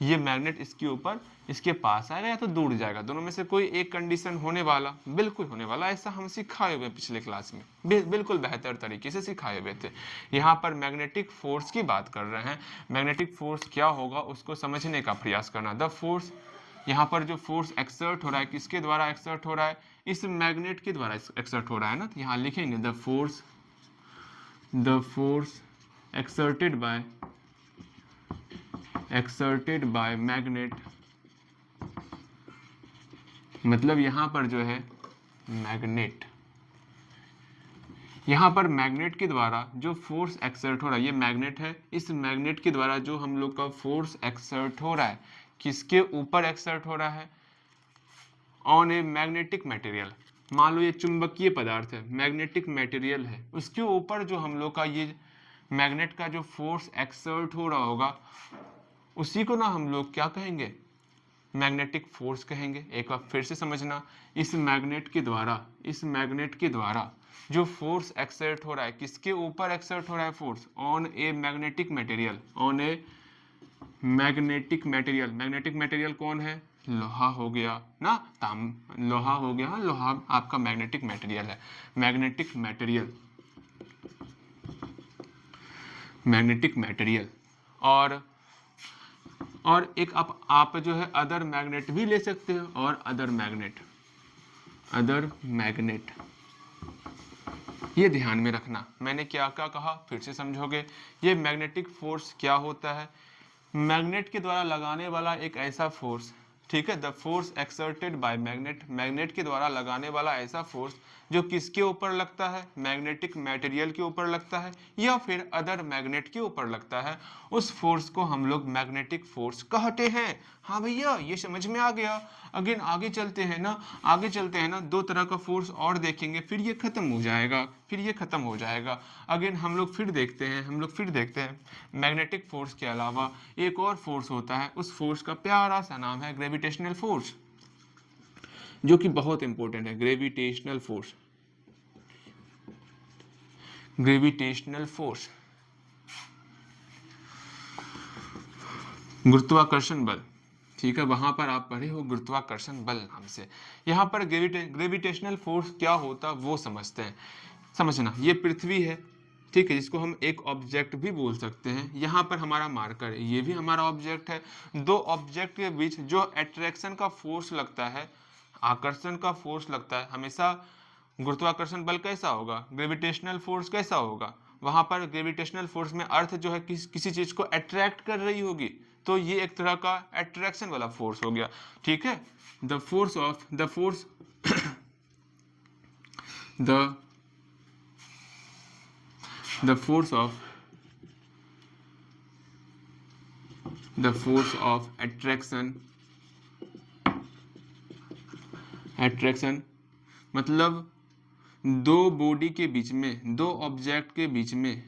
ये मैग्नेट इसके ऊपर, इसके पास आएगा या तो दूर जाएगा, दोनों में से कोई एक कंडीशन होने वाला, बिल्कुल होने वाला। ऐसा हम सिखाए हुए पिछले क्लास में, बिल्कुल बेहतर तरीके से सिखाए हुए थे। यहाँ पर मैग्नेटिक फोर्स की बात कर रहे हैं। मैग्नेटिक फोर्स क्या होगा उसको समझने का प्रयास करना। द फोर्स, यहाँ पर जो फोर्स एक्सर्ट हो रहा है, किसके द्वारा एक्सर्ट हो रहा है, इस मैग्नेट के द्वारा एक्सर्ट हो रहा है ना। तो यहाँ लिखेंगे the force exerted bye magnet, मतलब यहां पर जो है मैग्नेट, यहां पर मैग्नेट के द्वारा जो फोर्स एक्सर्ट हो रहा है, ये मैग्नेट है, इस मैग्नेट के द्वारा जो हम लोग का फोर्स एक्सर्ट हो रहा है, किसके ऊपर एक्सर्ट हो रहा है, ऑन ए मैग्नेटिक मटेरियल। मान लो ये चुंबकीय पदार्थ है, मैग्नेटिक मटेरियल है, उसके ऊपर जो हम लोग का ये मैग्नेट का जो फोर्स एक्सर्ट हो रहा होगा, उसी को ना हम लोग क्या कहेंगे, मैग्नेटिक फोर्स कहेंगे। एक बार फिर से समझना, इस मैग्नेट के द्वारा जो फोर्स एक्सर्ट हो रहा है, किसके ऊपर एक्सर्ट हो रहा है force, on a magnetic material, on a magnetic material. Magnetic material कौन है, लोहा हो गया ना, लोहा हो गया, लोहा आपका मैग्नेटिक मटेरियल है। मैग्नेटिक मटेरियल और एक आप जो है अदर मैग्नेट भी ले सकते हो, और अदर मैग्नेट, ये ध्यान में रखना। मैंने क्या क्या कहा, फिर से समझोगे। ये मैग्नेटिक फोर्स क्या होता है, मैग्नेट के द्वारा लगाने वाला एक ऐसा फोर्स, ठीक है, the force exerted bye magnet, magnet के द्वारा लगाने वाला ऐसा फोर्स जो किसके ऊपर लगता है, मैग्नेटिक मटेरियल के ऊपर लगता है या फिर अदर मैग्नेट के ऊपर लगता है, उस फोर्स को हम लोग मैग्नेटिक फोर्स कहते हैं। हाँ भैया ये समझ में आ गया। अगेन आगे चलते हैं ना, दो तरह का फोर्स और देखेंगे, फिर ये खत्म हो जाएगा। अगेन हम लोग फिर देखते हैं मैग्नेटिक फोर्स के अलावा एक और फोर्स होता है, उस फोर्स का प्यारा सा नाम है ग्रेविटेशनल फोर्स, जो कि बहुत इंपॉर्टेंट है। ग्रेविटेशनल फोर्स, गुरुत्वाकर्षण बल, ठीक है, वहां पर आप पढ़े हो गुरुत्वाकर्षण बल नाम से। यहाँ पर ग्रेविटेशनल फोर्स क्या होता वो समझते हैं। समझना, ये पृथ्वी है, ठीक है, जिसको हम एक ऑब्जेक्ट भी बोल सकते हैं। यहाँ पर हमारा मार्कर है, ये भी हमारा ऑब्जेक्ट है। दो ऑब्जेक्ट के बीच जो अट्रैक्शन का फोर्स लगता है, आकर्षण का फोर्स लगता है, हमेशा गुरुत्वाकर्षण बल कैसा होगा, ग्रेविटेशनल फोर्स कैसा होगा, वहां पर ग्रेविटेशनल फोर्स में अर्थ जो है किसी चीज को अट्रैक्ट कर रही होगी, तो ये एक तरह का अट्रैक्शन वाला फोर्स हो गया, ठीक है। The force of the force of attraction मतलब दो बॉडी के बीच में, दो ऑब्जेक्ट के बीच में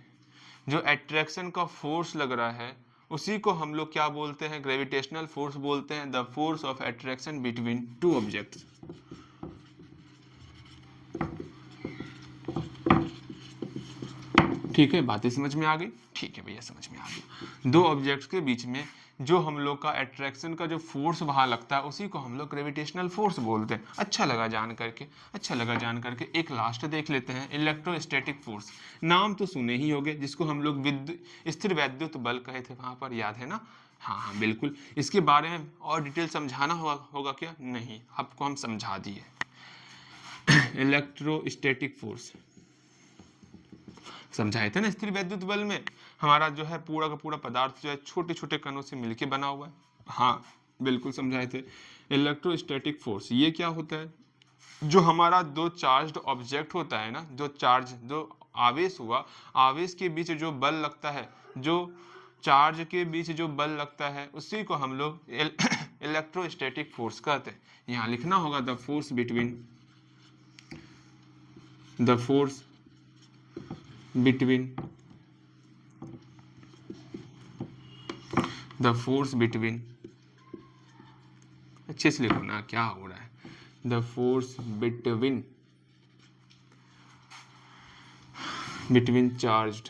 जो अट्रैक्शन का फोर्स लग रहा है, उसी को हम लोग क्या बोलते हैं, ग्रेविटेशनल फोर्स बोलते हैं। The force of attraction between two objects, ठीक है, बातें समझ में आ गई, ठीक है भैया समझ में आ गई। दो ऑब्जेक्ट्स के बीच में जो हम लोग का अट्रैक्शन का जो फोर्स वहां लगता है, उसी को हम लोग ग्रेविटेशनल फोर्स बोलते हैं। अच्छा लगा जान करके। एक लास्ट देख लेते हैं, इलेक्ट्रोस्टैटिक फोर्स। नाम तो सुने ही होंगे, जिसको हम लोग स्थिर वैद्युत बल कहे थे वहां पर, याद है ना। हाँ बिल्कुल। इसके बारे में और डिटेल समझाना होगा क्या, नहीं, आपको हम समझा दिए। इलेक्ट्रोस्टैटिक फोर्स समझाए थे ना, स्थिर वैद्युत बल में हमारा जो है पूरा का पूरा पदार्थ जो है छोटे छोटे कणों से मिलके बना हुआ है। हाँ बिल्कुल समझाए थे। इलेक्ट्रोस्टैटिक फोर्स ये क्या होता है, जो हमारा दो चार्ज्ड ऑब्जेक्ट होता है ना, जो आवेश हुआ, आवेश के बीच जो बल लगता है, जो चार्ज के बीच जो बल लगता है, उसी को हम लोग इलेक्ट्रोस्टैटिक फोर्स कहते हैं। यहाँ लिखना होगा द फोर्स बिटवीन अच्छे से लिखो ना, क्या हो रहा है, the force between charged,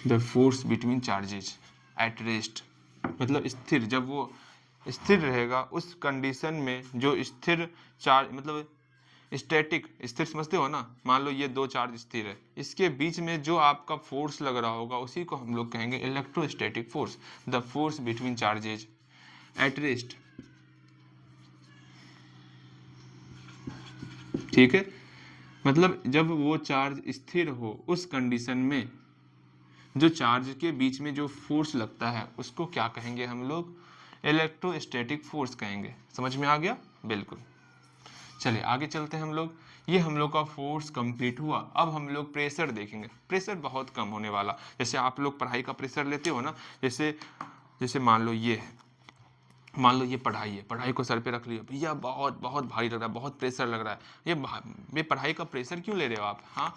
the force between charges at rest, मतलब स्थिर, जब वो स्थिर रहेगा उस कंडीशन में, जो स्थिर चार्ज मतलब स्टैटिक, स्थिर समझते हो ना, मान लो ये दो चार्ज स्थिर है, इसके बीच में जो आपका फोर्स लग रहा होगा, उसी को हम लोग कहेंगे electrostatic force. The force between charges at rest, ठीक है, मतलब जब वो चार्ज स्थिर हो उस कंडीशन में जो चार्ज के बीच में जो फोर्स लगता है, उसको क्या कहेंगे हम लोग, इलेक्ट्रोस्टैटिक फोर्स कहेंगे। समझ में आ गया, बिल्कुल। चलिए आगे चलते हैं हम लोग। ये हम लोग का फोर्स कंप्लीट हुआ। अब हम लोग प्रेशर देखेंगे। प्रेशर बहुत कम होने वाला, जैसे आप लोग पढ़ाई का प्रेशर लेते हो ना, जैसे मान लो ये पढ़ाई है, पढ़ाई को सर पे रख लिया, भैया बहुत बहुत भारी लग रहा है, बहुत प्रेशर लग रहा है, ये पढ़ाई का प्रेशर क्यों ले रहे हो आप। हाँ,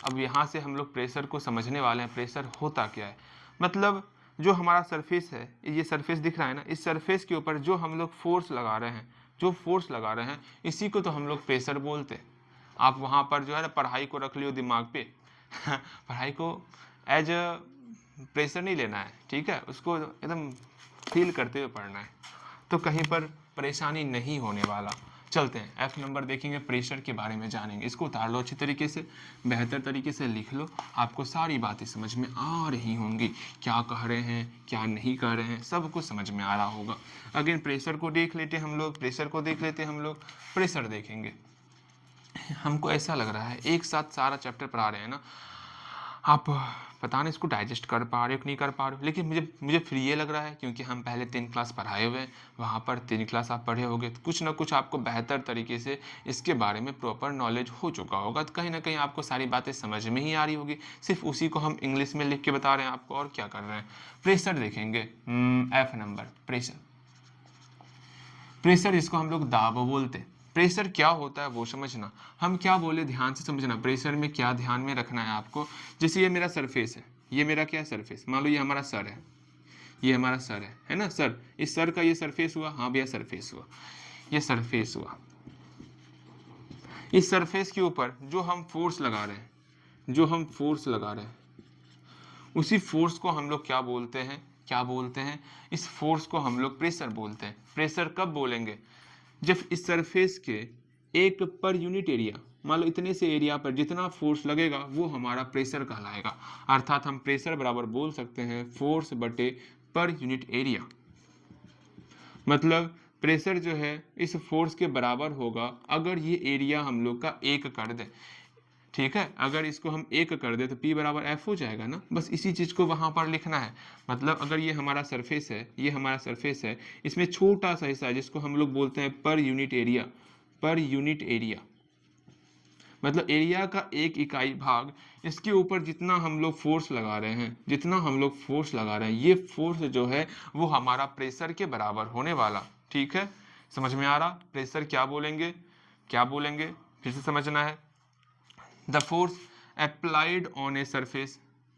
अब यहाँ से हम लोग प्रेशर को समझने वाले हैं। प्रेशर होता क्या है, मतलब जो हमारा सरफेस है, ये सरफेस दिख रहा है ना, इस सरफेस के ऊपर जो हम लोग फोर्स लगा रहे हैं, इसी को तो हम लोग प्रेशर बोलते हैं। आप वहाँ पर जो है ना पढ़ाई को रख लियो दिमाग पे पढ़ाई को एज अ प्रेशर नहीं लेना है, ठीक है, उसको एकदम फील करते हुए पढ़ना है, तो कहीं पर परेशानी नहीं होने वाला। चलते हैं, F नंबर देखेंगे, प्रेशर के बारे में जानेंगे। इसको उतार लो अच्छी तरीके से, बेहतर तरीके से लिख लो, आपको सारी बातें समझ में आ रही होंगी, क्या कह रहे हैं क्या नहीं कह रहे हैं, सब कुछ समझ में आ रहा होगा। अगेन प्रेशर को देख लेते हम लोग, प्रेशर देखेंगे। हमको ऐसा लग रहा है एक साथ सारा चैप्टर पढ़ा रहे हैं ना, आप पता नहीं इसको डाइजेस्ट कर पा रहे हो कि नहीं कर पा रहे हो, लेकिन मुझे फिर ये लग रहा है क्योंकि हम पहले 3 क्लास पढ़ाए हुए हैं, वहाँ पर 3 क्लास आप पढ़े होगे तो कुछ ना कुछ आपको बेहतर तरीके से इसके बारे में प्रॉपर नॉलेज हो चुका होगा, तो कहीं ना कहीं आपको सारी बातें समझ में ही आ रही होगी। सिर्फ उसी को हम इंग्लिश में लिख के बता रहे हैं आपको, और क्या कर रहे हैं। प्रेशर देखेंगे, एफ नंबर प्रेशर। प्रेशर जिसको हम लोग दाब बोलते हैं। प्रेशर क्या होता है वो समझना, हम क्या बोले ध्यान से समझना। प्रेशर में क्या ध्यान में रखना है आपको, जैसे ये मेरा सरफेस है, ये मेरा क्या सरफेस, मान लो ये हमारा सर है, ये हमारा सर है ना सर, इस सर का ये सरफेस हुआ, हाँ भैया सरफेस हुआ, ये सरफेस हुआ। इस सरफेस के ऊपर जो हम फोर्स लगा रहे हैं, जो हम फोर्स लगा रहे हैं, उसी फोर्स को हम लोग क्या बोलते हैं, क्या बोलते हैं, इस फोर्स को हम लोग प्रेशर बोलते हैं। प्रेशर कब बोलेंगे, जब इस सरफेस के एक पर यूनिट एरिया, मान लो इतने से एरिया पर जितना फोर्स लगेगा वो हमारा प्रेशर कहलाएगा। अर्थात हम प्रेशर बराबर बोल सकते हैं फोर्स बटे पर यूनिट एरिया। मतलब प्रेशर जो है इस फोर्स के बराबर होगा अगर ये एरिया हम लोग का 1 कर दें, ठीक है। अगर इसको हम 1 कर दे तो P बराबर F हो जाएगा ना, बस इसी चीज़ को वहाँ पर लिखना है। मतलब अगर ये हमारा सरफेस है, ये हमारा सरफेस है, इसमें छोटा सा हिस्सा है जिसको हम लोग बोलते हैं per unit area, per unit area मतलब एरिया का 1 इकाई भाग, इसके ऊपर जितना हम लोग फोर्स लगा रहे हैं, जितना हम लोग फोर्स लगा रहे हैं, ये फोर्स जो है वो हमारा प्रेशर के बराबर होने वाला, ठीक है। समझ में आ रहा, प्रेशर क्या बोलेंगे, क्या बोलेंगे, फिर से समझना है। The force applied on a surface,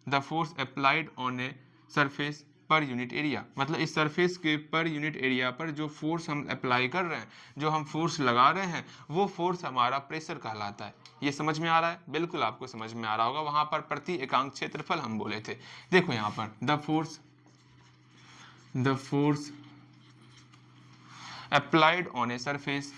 the force applied on a surface per unit area, मतलब इस सरफेस के पर यूनिट एरिया पर जो फोर्स हम अप्लाई कर रहे हैं, जो हम फोर्स लगा रहे हैं, वो फोर्स हमारा प्रेशर कहलाता है। ये समझ में आ रहा है, बिल्कुल आपको समझ में आ रहा होगा। वहां पर प्रति एकांक क्षेत्रफल हम बोले थे। देखो यहाँ पर the force applied on a surface,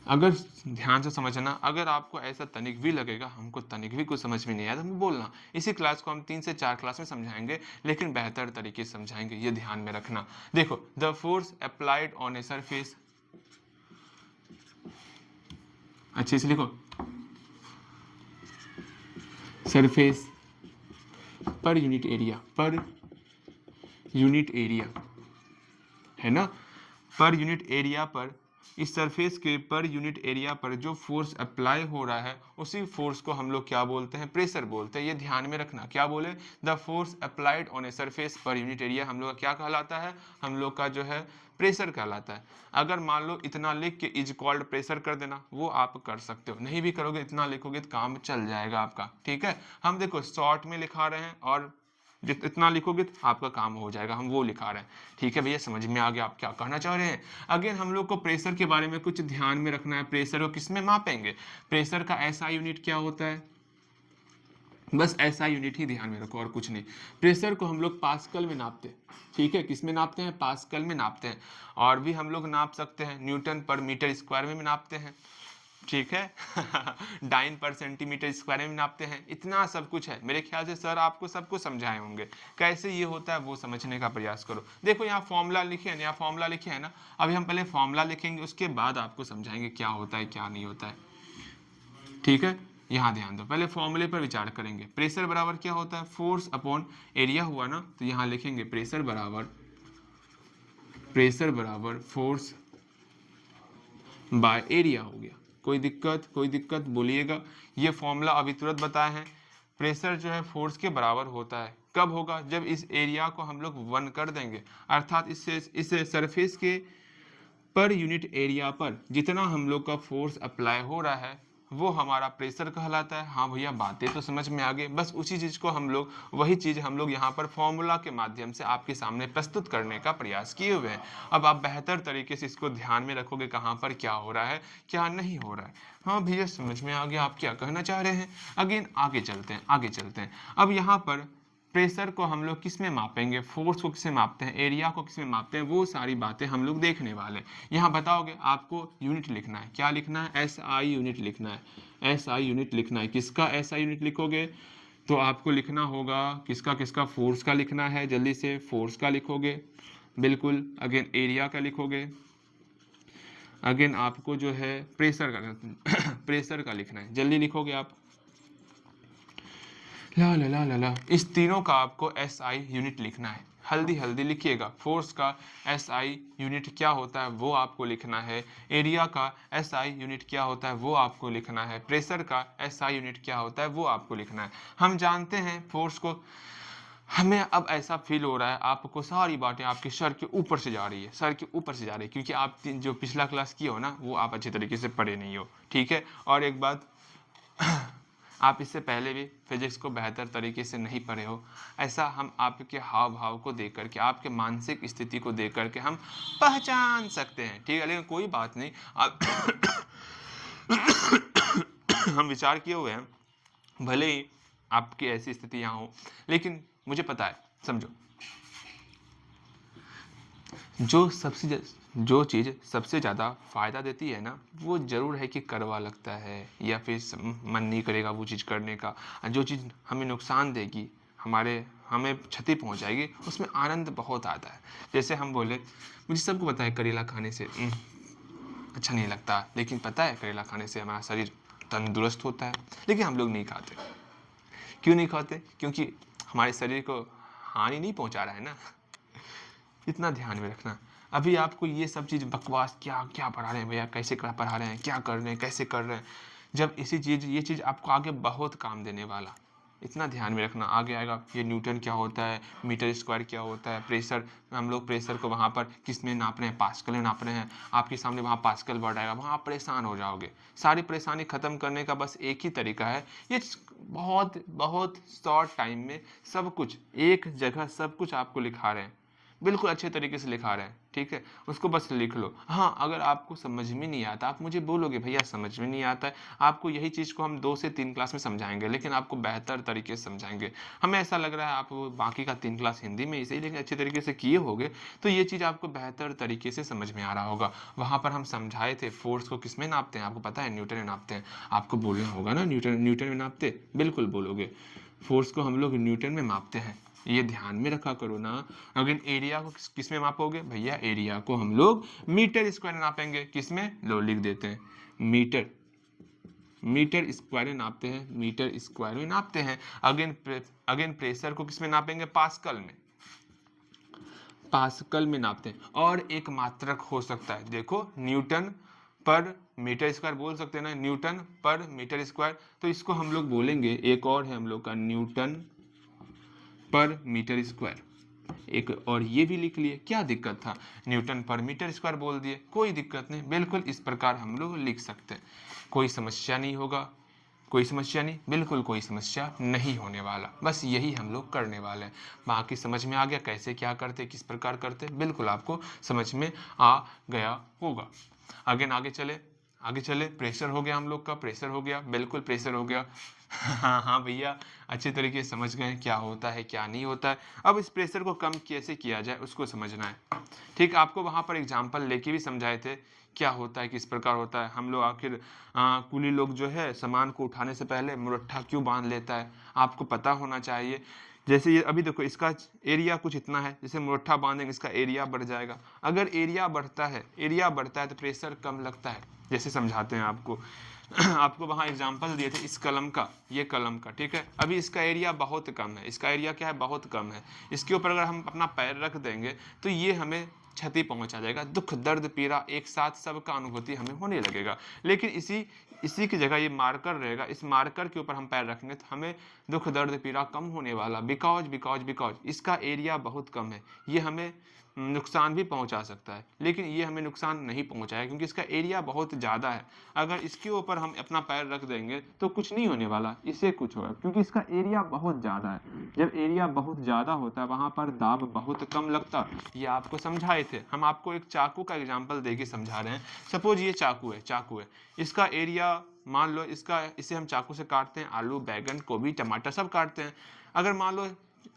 अगर ध्यान से समझना, अगर आपको ऐसा तनिक भी लगेगा हमको तनिक भी कुछ समझ में नहीं आया तो बोलना, इसी क्लास को हम 3 से 4 क्लास में समझाएंगे, लेकिन बेहतर तरीके से समझाएंगे, ये ध्यान में रखना। देखो the force applied on a surface, अच्छे से लिखो, surface per unit area, per unit area है ना, पर यूनिट एरिया पर, इस सरफेस के पर यूनिट एरिया पर जो फोर्स अप्लाई हो रहा है उसी फोर्स को हम लोग क्या बोलते हैं, प्रेशर बोलते हैं। ये ध्यान में रखना, क्या बोले, the force applied on a surface per unit area हम लोग का क्या कहलाता है, हम लोग का जो है प्रेशर कहलाता है। अगर मान लो इतना लिख के इज कॉल्ड प्रेशर कर देना, वो आप कर सकते हो, नहीं भी करोगे इतना लिखोगे तो काम चल जाएगा आपका, ठीक है। हम देखो शॉर्ट में लिखा रहे हैं और इतना लिखोगे तो आपका काम हो जाएगा, हम वो लिखा रहे हैं, ठीक है भैया। समझ में आ गया आप क्या कहना चाह रहे हैं। अगेन हम लोग को प्रेशर के बारे में कुछ ध्यान में रखना है। प्रेशर को किसमें मापेंगे, प्रेशर का ऐसा यूनिट क्या होता है, बस ऐसा यूनिट ही ध्यान में रखो और कुछ नहीं। प्रेशर को हम लोग पास्कल में नापते हैं, ठीक है, किसमें नापते हैं, पास्कल में नापते हैं। और भी हम लोग नाप सकते हैं न्यूटन पर मीटर स्क्वायर में नापते हैं, ठीक है। डाइन पर सेंटीमीटर स्क्वायर में नापते हैं। इतना सब कुछ है, मेरे ख्याल से सर आपको सब कुछ समझाए होंगे कैसे ये होता है, वो समझने का प्रयास करो। देखो यहाँ फॉर्मूला लिखे हैं, यहाँ फॉर्मूला लिखे है ना, अभी हम पहले फॉर्मूला लिखेंगे, उसके बाद आपको समझाएंगे क्या होता है क्या नहीं होता है, ठीक है। यहाँ ध्यान दो, पहले फॉर्मूले पर विचार करेंगे। प्रेशर बराबर क्या होता है, फोर्स अपॉन एरिया हुआ ना, तो यहाँ लिखेंगे प्रेशर बराबर फोर्स बाय एरिया हो गया। कोई दिक्कत बोलिएगा। ये फॉर्मूला अभी तुरंत बताए हैं। प्रेशर जो है फोर्स के बराबर होता है, कब होगा, जब इस एरिया को हम लोग 1 कर देंगे, अर्थात इस सरफेस के पर यूनिट एरिया पर जितना हम लोग का फोर्स अप्लाई हो रहा है वो हमारा प्रेशर कहलाता है। हाँ भैया बातें तो समझ में आ गई, बस उसी चीज़ को हम लोग, वही चीज़ हम लोग यहाँ पर फॉर्मूला के माध्यम से आपके सामने प्रस्तुत करने का प्रयास किए हुए हैं। अब आप बेहतर तरीके से इसको ध्यान में रखोगे कहाँ पर क्या हो रहा है क्या नहीं हो रहा है। हाँ भैया समझ में आ गया आप क्या कहना चाह रहे हैं। अगेन आगे चलते हैं। अब यहाँ पर प्रेशर को हम लोग किस में मापेंगे, फोर्स को किस में मापते हैं, एरिया को किस में मापते हैं, वो सारी बातें हम लोग देखने वाले हैं। यहाँ बताओगे, आपको यूनिट लिखना है, क्या लिखना है, एसआई यूनिट लिखना है, एसआई यूनिट लिखना है। किसका एसआई यूनिट लिखोगे, तो आपको लिखना होगा किसका फोर्स का लिखना है, जल्दी से फोर्स का लिखोगे, बिल्कुल। अगेन एरिया का लिखोगे, अगेन आपको जो है प्रेशर का प्रेशर का लिखना है, जल्दी लिखोगे आप। ला ला ला ला ला, इस तीनों का आपको SI यूनिट लिखना है। हल्दी हल्दी लिखिएगा। फोर्स का SI यूनिट क्या होता है वो आपको लिखना है। एरिया का SI यूनिट क्या होता है वो आपको लिखना है। प्रेशर का SI यूनिट क्या होता है वो आपको लिखना है। हम जानते हैं फोर्स को, हमें अब ऐसा फील हो रहा है आपको सारी बातें आपके सर के ऊपर से जा रही है, सर के ऊपर से जा रही है, क्योंकि आप जो पिछला क्लास किए हो ना वो आप अच्छे तरीके से पढ़े नहीं हो। ठीक है, और एक बात, आप इससे पहले भी फिजिक्स को बेहतर तरीके से नहीं पढ़े हो, ऐसा हम आपके हाव भाव को देख करके, आपके मानसिक स्थिति को देख करके हम पहचान सकते हैं। ठीक है, लेकिन कोई बात नहीं, आप हम विचार किए हुए हैं, भले ही आपकी ऐसी स्थिति यहाँ हो, लेकिन मुझे पता है, समझो, जो चीज़ सबसे ज़्यादा फ़ायदा देती है ना, वो ज़रूर है कि कड़वा लगता है या फिर मन नहीं करेगा वो चीज़ करने का। जो चीज़ हमें नुकसान देगी, हमें क्षति पहुंचाएगी, उसमें आनंद बहुत आता है। जैसे हम बोले, मुझे सबको पता है करेला खाने से अच्छा नहीं लगता, लेकिन पता है करेला खाने से हमारा शरीर तंदुरुस्त होता है, लेकिन हम लोग नहीं खाते। क्यों नहीं खाते? क्योंकि हमारे शरीर को हानि नहीं पहुंचा रहा है ना। इतना ध्यान में रखना। अभी आपको ये सब चीज़ बकवास क्या क्या पढ़ा रहे हैं भैया, कैसे पढ़ा रहे हैं, क्या कर रहे हैं, कैसे कर रहे हैं, जब ये चीज़ आपको आगे बहुत काम देने वाला। इतना ध्यान में रखना। आगे आएगा ये न्यूटन क्या होता है, मीटर स्क्वायर क्या होता है, प्रेशर, हम लोग प्रेशर को वहाँ पर किस में नाप रहे हैं, पास्कल में नाप रहे हैं। आपके सामने वहाँ पास्कल वर्ड आएगा, वहाँ आप परेशान हो जाओगे। सारी परेशानी ख़त्म करने का बस एक ही तरीका है, ये बहुत बहुत शॉर्ट टाइम में सब कुछ एक जगह सब कुछ आपको लिखा रहे हैं, बिल्कुल अच्छे तरीके से लिखा रहे हैं। ठीक है, उसको बस लिख लो। हाँ, अगर आपको समझ में नहीं आता, आप मुझे बोलोगे भैया समझ में नहीं आता है, आपको यही चीज़ को हम 2 से 3 क्लास में समझाएंगे, लेकिन आपको बेहतर तरीके से समझाएंगे। हमें ऐसा लग रहा है आप बाकी का 3 क्लास हिंदी में इसे लेकिन अच्छे तरीके से किए होगे, तो ये चीज़ आपको बेहतर तरीके से समझ में आ रहा होगा। वहाँ पर हम समझाए थे फोर्स को किस में नापते हैं, आपको पता है न्यूटन में नापते हैं। आपको बोलना होगा ना न्यूटन में नापते, बिल्कुल बोलोगे। फोर्स को हम लोग न्यूटन में मापते हैं, ये ध्यान में रखा करो ना। अगर एरिया को किस में मापोगे भैया, एरिया को हम लोग मीटर स्क्वायर नापेंगे। किस में, लो लिख देते हैं, मीटर स्क्वायर में नापते हैं, मीटर स्क्वायर में नापते हैं। अगेन प्रेशर को किस में नापेंगे, पास्कल में नापते हैं। और एक मात्रक हो सकता है, देखो न्यूटन पर मीटर स्क्वायर बोल सकते हैं ना, न्यूटन पर मीटर स्क्वायर, तो इसको हम लोग बोलेंगे, एक और है हम लोग का न्यूटन पर मीटर स्क्वायर। एक और ये भी लिख लिए, क्या दिक्कत था, न्यूटन पर मीटर स्क्वायर बोल दिए, कोई दिक्कत नहीं, बिल्कुल इस प्रकार हम लोग लिख सकते हैं। कोई समस्या नहीं होगा, कोई समस्या नहीं, बिल्कुल कोई समस्या नहीं होने वाला, बस यही हम लोग करने वाले हैं। बाकी समझ में आ गया कैसे क्या करते, किस प्रकार करते, बिल्कुल आपको समझ में आ गया होगा। आगे चले, प्रेशर हो गया हम लोग का, प्रेशर हो गया, बिल्कुल प्रेशर हो गया। हाँ हाँ भैया, अच्छे तरीके से समझ गए क्या होता है क्या नहीं होता है। अब इस प्रेशर को कम कैसे किया जाए उसको समझना है। ठीक, आपको वहाँ पर एग्जाम्पल लेके भी समझाए थे क्या होता है, किस प्रकार होता है। हम लोग आखिर कुली लोग जो है सामान को उठाने से पहले मुरट्ठा क्यों बांध लेता है, आपको पता होना चाहिए। जैसे ये अभी देखो, इसका एरिया कुछ इतना है, जैसे मुरट्ठा बांधेंगे इसका एरिया बढ़ जाएगा। अगर एरिया बढ़ता है तो प्रेशर कम लगता है। जैसे समझाते हैं आपको आपको वहाँ एग्जाम्पल दिए थे इस कलम का, ये कलम का, ठीक है। अभी इसका एरिया बहुत कम है, इसका एरिया क्या है, बहुत कम है। इसके ऊपर अगर हम अपना पैर रख देंगे तो ये हमें क्षति पहुंचा जाएगा, दुख दर्द पीड़ा एक साथ सबका अनुभूति हमें होने लगेगा। लेकिन इसी की जगह ये मार्कर रहेगा, इस मार्कर के ऊपर हम पैर रखेंगे तो हमें दुख दर्द पीड़ा कम होने वाला, बिकॉज इसका एरिया बहुत कम है। ये हमें नुकसान भी पहुंचा सकता है, लेकिन ये हमें नुकसान नहीं पहुंचाएगा क्योंकि इसका एरिया बहुत ज़्यादा है। अगर इसके ऊपर हम अपना पैर रख देंगे तो कुछ नहीं होने वाला, इससे कुछ होगा क्योंकि इसका एरिया बहुत ज़्यादा है। जब एरिया बहुत ज़्यादा होता है वहाँ पर दाब बहुत कम लगता। ये आपको समझाए थे, हम आपको एक चाकू का एग्जाम्पल दे के समझा रहे हैं। सपोज ये चाकू है, इसका एरिया मान लो, इसे हम चाकू से काटते हैं, आलू बैगन गोभी टमाटर सब काटते हैं। अगर मान लो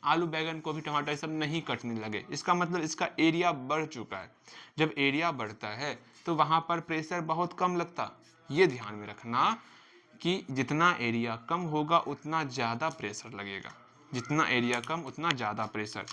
आलू बैगन गोभी टमाटर सब नहीं कटने लगे, इसका मतलब इसका एरिया बढ़ चुका है। जब एरिया बढ़ता है तो वहां पर प्रेशर बहुत कम लगता। ये ध्यान में रखना कि जितना एरिया कम होगा उतना ज़्यादा प्रेशर लगेगा, जितना एरिया कम उतना ज़्यादा प्रेशर,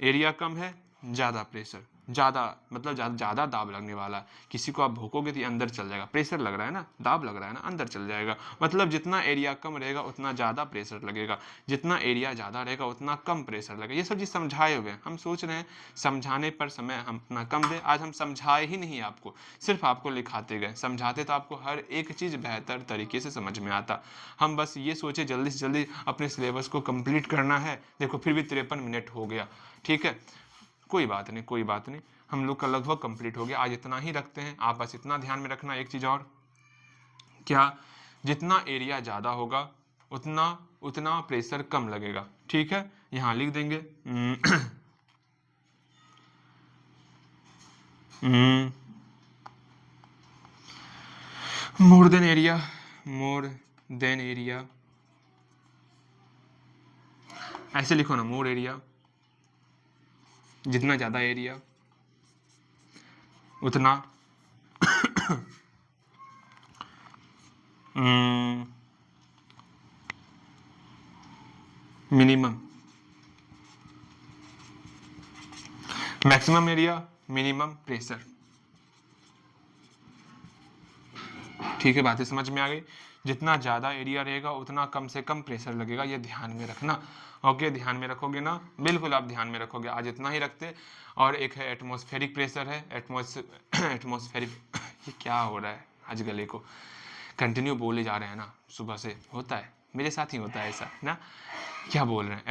एरिया कम है ज़्यादा प्रेशर। ज़्यादा, मतलब ज़्यादा दाब लगने वाला है। किसी को आप भोंकोगे तो ये अंदर चल जाएगा, प्रेशर लग रहा है ना, दाब लग रहा है ना, अंदर चल जाएगा। मतलब जितना एरिया कम रहेगा उतना ज़्यादा प्रेशर लगेगा, जितना एरिया ज़्यादा रहेगा उतना कम प्रेशर लगेगा। ये सब चीज़ समझाए हुए हैं। हम सोच रहे हैं समझाने पर समय हम अपना कम दें, आज हम समझाए ही नहीं आपको, सिर्फ आपको लिखाते गए। समझाते तो आपको हर एक चीज़ बेहतर तरीके से समझ में आता। हम बस ये सोचे जल्दी से जल्दी अपने सिलेबस को कंप्लीट करना है। देखो फिर भी 53 मिनट हो गया, ठीक है, कोई बात नहीं, कोई बात नहीं, हम लोग का लगभग कंप्लीट हो गया। आज इतना ही रखते हैं। आप बस इतना ध्यान में रखना एक चीज़ और, क्या, जितना एरिया ज़्यादा होगा उतना उतना प्रेशर कम लगेगा, ठीक है। यहाँ लिख देंगे more than area, more than area, ऐसे लिखो ना, मोर एरिया, जितना ज़्यादा एरिया उतना minimum, maximum area, minimum pressure, ठीक है, बातें समझ में आ गई। जितना ज़्यादा एरिया रहेगा उतना कम से कम प्रेशर लगेगा, ये ध्यान में रखना। ओके, ध्यान में रखोगे ना, बिल्कुल आप ध्यान में रखोगे। आज इतना ही रखते। और एक है एटमॉस्फेरिक प्रेशर है, एटमॉस्फेरिक ये क्या हो रहा है आज, गले को कंटिन्यू बोले जा रहे हैं ना, सुबह से होता है, मेरे साथ ही होता है ऐसा ना। क्या बोल रहे हैं,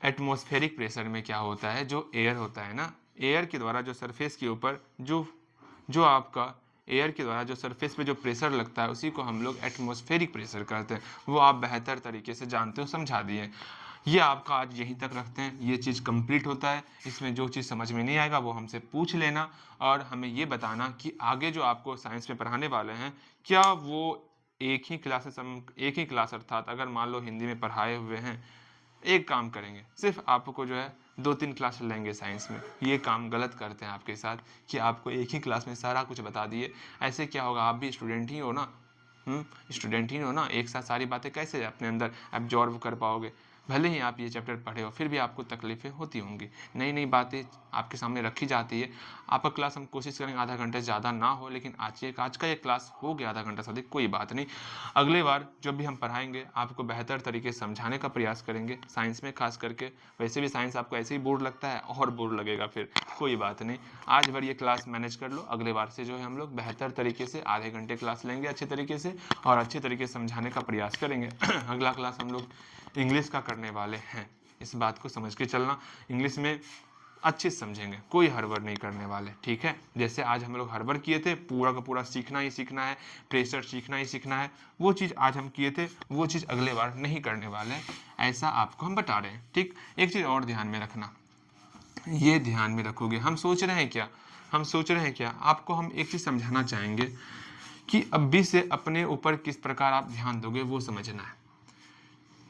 एटमॉस्फेरिक प्रेशर में क्या होता है, जो एयर होता है ना, एयर के द्वारा जो सरफेस के ऊपर जो जो आपका एयर के द्वारा जो सरफेस पे जो प्रेशर लगता है उसी को हम लोग एटमॉस्फेरिक प्रेशर कहते हैं। वो आप बेहतर तरीके से जानते हो, समझा दिए। ये आपका आज यहीं तक रखते हैं। ये चीज़ कंप्लीट होता है। इसमें जो चीज़ समझ में नहीं आएगा वो हमसे पूछ लेना, और हमें ये बताना कि आगे जो आपको साइंस में पढ़ाने वाले हैं क्या वो एक ही क्लासेस, हम एक ही क्लास अर्थात अगर मान लो हिंदी में पढ़ाए हुए हैं, एक काम करेंगे, सिर्फ आपको जो है 2-3 क्लास लेंगे साइंस में। ये काम गलत करते हैं आपके साथ कि आपको एक ही क्लास में सारा कुछ बता दिए। ऐसे क्या होगा, आप भी स्टूडेंट ही हो ना, स्टूडेंट ही हो ना, एक साथ सारी बातें कैसे अपने अंदर एब्जॉर्व कर पाओगे। भले ही आप ये चैप्टर पढ़े हो फिर भी आपको तकलीफें होती होंगी, नई नई बातें आपके सामने रखी जाती है। आपका क्लास हम कोशिश करेंगे आधा घंटे ज़्यादा ना हो, लेकिन आज का ये क्लास हो गया आधा घंटा से अधिक, कोई बात नहीं। अगले बार जब भी हम पढ़ाएंगे आपको बेहतर तरीके से समझाने का प्रयास करेंगे, साइंस में खास करके। वैसे भी साइंस आपको ऐसे ही बोर लगता है और बोर लगेगा फिर, कोई बात नहीं। आज बार ये क्लास मैनेज कर लो, अगले बार से जो है हम लोग बेहतर तरीके से आधे घंटे क्लास लेंगे अच्छे तरीके से, और अच्छे तरीके से समझाने का प्रयास करेंगे। अगला क्लास हम लोग इंग्लिश का करने वाले हैं, इस बात को समझ के चलना। इंग्लिश में अच्छे से समझेंगे, कोई हड़बड़ नहीं करने वाले, ठीक है। जैसे आज हम लोग हड़बड़ किए थे, पूरा का पूरा सीखना ही सीखना है, प्रेशर सीखना ही सीखना है, वो चीज़ आज हम किए थे, वो चीज़ अगले बार नहीं करने वाले, ऐसा आपको हम बता रहे हैं, ठीक। एक चीज़ और ध्यान में रखना, ये ध्यान में रखोगे, हम सोच रहे हैं क्या, आपको हम एक चीज़ समझाना चाहेंगे कि अभी से अपने ऊपर किस प्रकार आप ध्यान दोगे वो समझना है।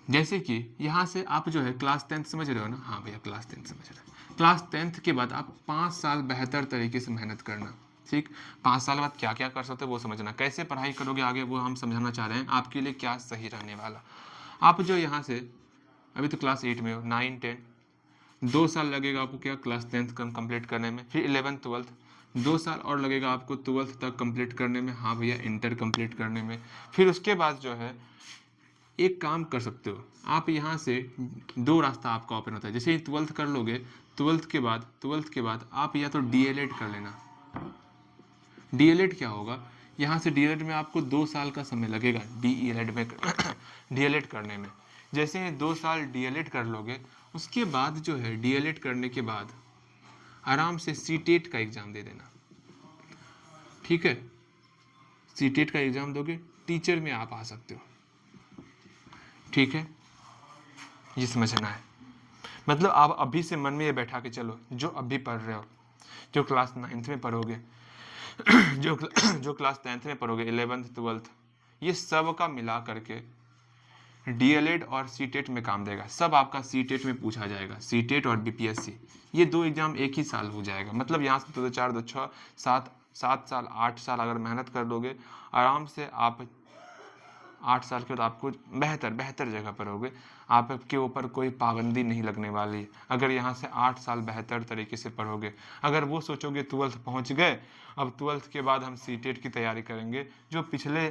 जैसे कि यहाँ से आप जो है क्लास 10th समझ रहे हो ना, हाँ भैया क्लास 10th समझ रहे हो। क्लास 10th के बाद आप 5 साल बेहतर तरीके से मेहनत करना, ठीक। 5 साल बाद क्या क्या कर सकते हो वो समझना, कैसे पढ़ाई करोगे आगे वो हम समझाना चाह रहे हैं, आपके लिए क्या सही रहने वाला। आप जो यहाँ से अभी तो क्लास 8 में हो, 9 10 2 साल लगेगा आपको क्या, क्लास 10th कंप्लीट करने में, फिर 11th 12th 2 साल और लगेगा आपको 12th तक कंप्लीट करने में, हाँ भैया इंटर कंप्लीट करने में। फिर उसके बाद जो है एक काम कर सकते हो आप, यहाँ से 2 रास्ता आपका ओपन होता है। जैसे ही 12th कर लोगे, 12th के बाद आप या तो DLED कर लेना। DLED क्या होगा, यहाँ से DLED में आपको 2 साल का समय लगेगा, DLED में DLED करने में। जैसे ही 2 साल DLED कर लोगे, उसके बाद जो है DLED करने के बाद आराम से CTET का एग्ज़ाम दे देना, ठीक है। CTET का एग्ज़ाम दोगे, टीचर में आप आ सकते हो, ठीक है। ये समझना है, मतलब आप अभी से मन में ये बैठा के चलो, जो अभी पढ़ रहे हो, जो क्लास 9th में पढ़ोगे, जो क्लास 10th में पढ़ोगे, 11th 12th, ये सब का मिला करके DLED और CTET में काम देगा। सब आपका CTET में पूछा जाएगा, CTET और BPSC, ये 2 एग्जाम एक ही साल हो जाएगा। मतलब यहाँ से 2 4 2 6 7 7 साल 8 साल अगर मेहनत कर लोगे, आराम से आप 8 साल के बाद आपको बेहतर जगह पर होगे, आपके ऊपर कोई पाबंदी नहीं लगने वाली है। अगर यहाँ से 8 साल बेहतर तरीके से पढ़ोगे, अगर वो सोचोगे 12th पहुँच गए, अब 12th के बाद हम सीटेट की तैयारी करेंगे, जो पिछले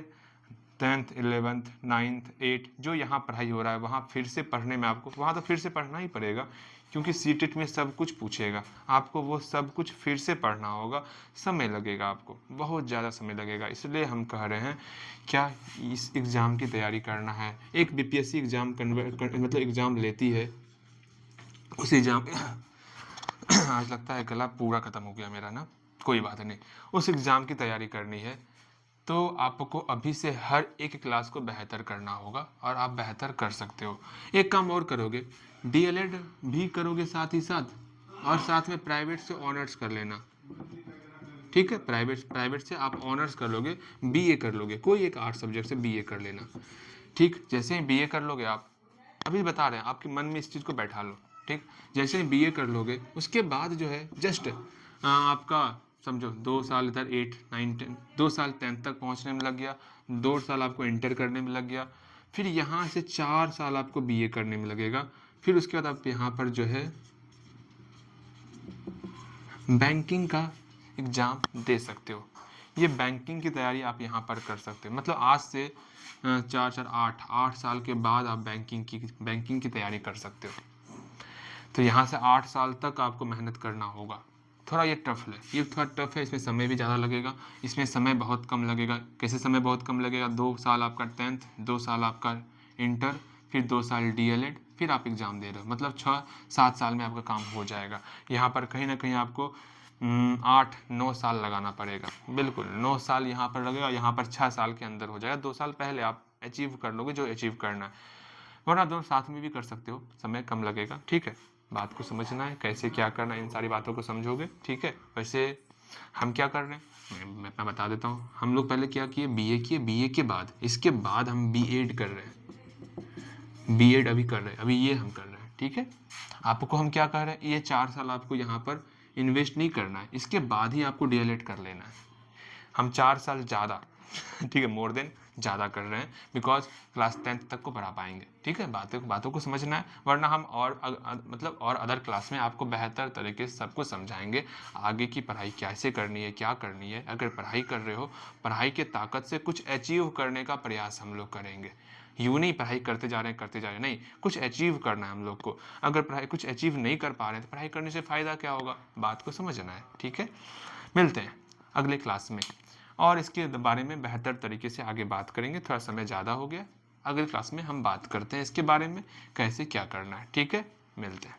10th 11th 9th 8 जो यहाँ पढ़ाई हो रहा है वहाँ फिर से पढ़ने में आपको, वहाँ तो फिर से पढ़ना ही पड़ेगा, क्योंकि सीटेट में सब कुछ पूछेगा, आपको वो सब कुछ फिर से पढ़ना होगा, समय लगेगा, आपको बहुत ज़्यादा समय लगेगा। इसलिए हम कह रहे हैं क्या इस एग्ज़ाम की तैयारी करना है। एक बीपीएससी एग्ज़ाम मतलब एग्ज़ाम लेती है, उस एग्ज़ाम आज लगता है गला पूरा ख़त्म हो गया मेरा ना, कोई बात नहीं। उस एग्ज़ाम की तैयारी करनी है तो आपको अभी से हर एक क्लास को बेहतर करना होगा, और आप बेहतर कर सकते हो। एक काम और करोगे, डीएलएड भी करोगे साथ ही साथ, और साथ में प्राइवेट से ऑनर्स कर लेना, ठीक है। प्राइवेट से आप ऑनर्स कर लोगे, बीए कर लोगे, कोई एक 8 सब्जेक्ट से बीए कर लेना, ठीक। जैसे ही बीए कर लोगे, आप अभी बता रहे हैं, आपके मन में इस चीज़ को बैठा लो, ठीक। जैसे ही बीए कर लोगे उसके बाद जो है जस्ट आपका समझो 2 साल इधर 8 9 10, 2 साल 10th तक पहुंचने में लग गया, 2 साल आपको इंटर करने में लग गया, फिर यहाँ से 4 साल आपको बीए करने में लगेगा, फिर उसके बाद आप यहाँ पर जो है बैंकिंग का एग्ज़ाम दे सकते हो। ये बैंकिंग की तैयारी आप यहाँ पर कर सकते हो, मतलब आज से 4 साल के बाद आप बैंकिंग की तैयारी कर सकते हो। तो यहाँ से 8 साल तक आपको मेहनत करना होगा। थोड़ा ये टफ है, थोड़ा टफ है, इसमें समय भी ज़्यादा लगेगा, इसमें समय बहुत कम लगेगा। कैसे समय बहुत कम लगेगा? 2 साल आपका 10th, 2 साल आपका इंटर, फिर 2 साल डीएलएड, फिर आप एग्ज़ाम दे रहे हो, मतलब 6-7 साल में आपका काम हो जाएगा। यहाँ पर कहीं ना कहीं आपको 8-9 साल लगाना पड़ेगा, बिल्कुल 9 साल यहाँ पर लगेगा, यहाँ पर 6 साल के अंदर हो जाएगा। 2 साल पहले आप अचीव कर लोगे जो अचीव करना है, वरना दोनों साथ में भी कर सकते हो, समय कम लगेगा, ठीक है। बात को समझना है, कैसे क्या करना है, इन सारी बातों को समझोगे, ठीक है। वैसे हम क्या कर रहे हैं मैं बता देता हूँ। हम लोग पहले क्या किए, बीए के बाद, इसके बाद हम बीएड कर रहे हैं, बीएड अभी कर रहे हैं, अभी ये हम कर रहे हैं, ठीक है। आपको हम क्या कह रहे हैं, ये 4 साल आपको यहाँ पर इन्वेस्ट नहीं करना है, इसके बाद ही आपको डीएलएड कर लेना है। हम 4 साल ज़्यादा ठीक है, मोर देन ज़्यादा कर रहे हैं, बिकॉज क्लास 10th तक को पढ़ा पाएंगे, ठीक है। बातों को समझना है, वरना हम मतलब और अदर क्लास में आपको बेहतर तरीके से सब कुछ समझाएंगे, आगे की पढ़ाई कैसे करनी है, क्या करनी है। अगर पढ़ाई कर रहे हो, पढ़ाई के ताकत से कुछ अचीव करने का प्रयास हम लोग करेंगे। यूँ नहीं पढ़ाई करते जा रहे हैं, नहीं, कुछ अचीव करना है हम लोग को। अगर पढ़ाई कुछ अचीव नहीं कर पा रहे हैं तो पढ़ाई करने से फ़ायदा क्या होगा, बात को समझना है, ठीक है। मिलते हैं अगले क्लास में, और इसके बारे में बेहतर तरीके से आगे बात करेंगे। थोड़ा समय ज़्यादा हो गया, अगली क्लास में हम बात करते हैं इसके बारे में कैसे क्या करना है, ठीक है। मिलते हैं।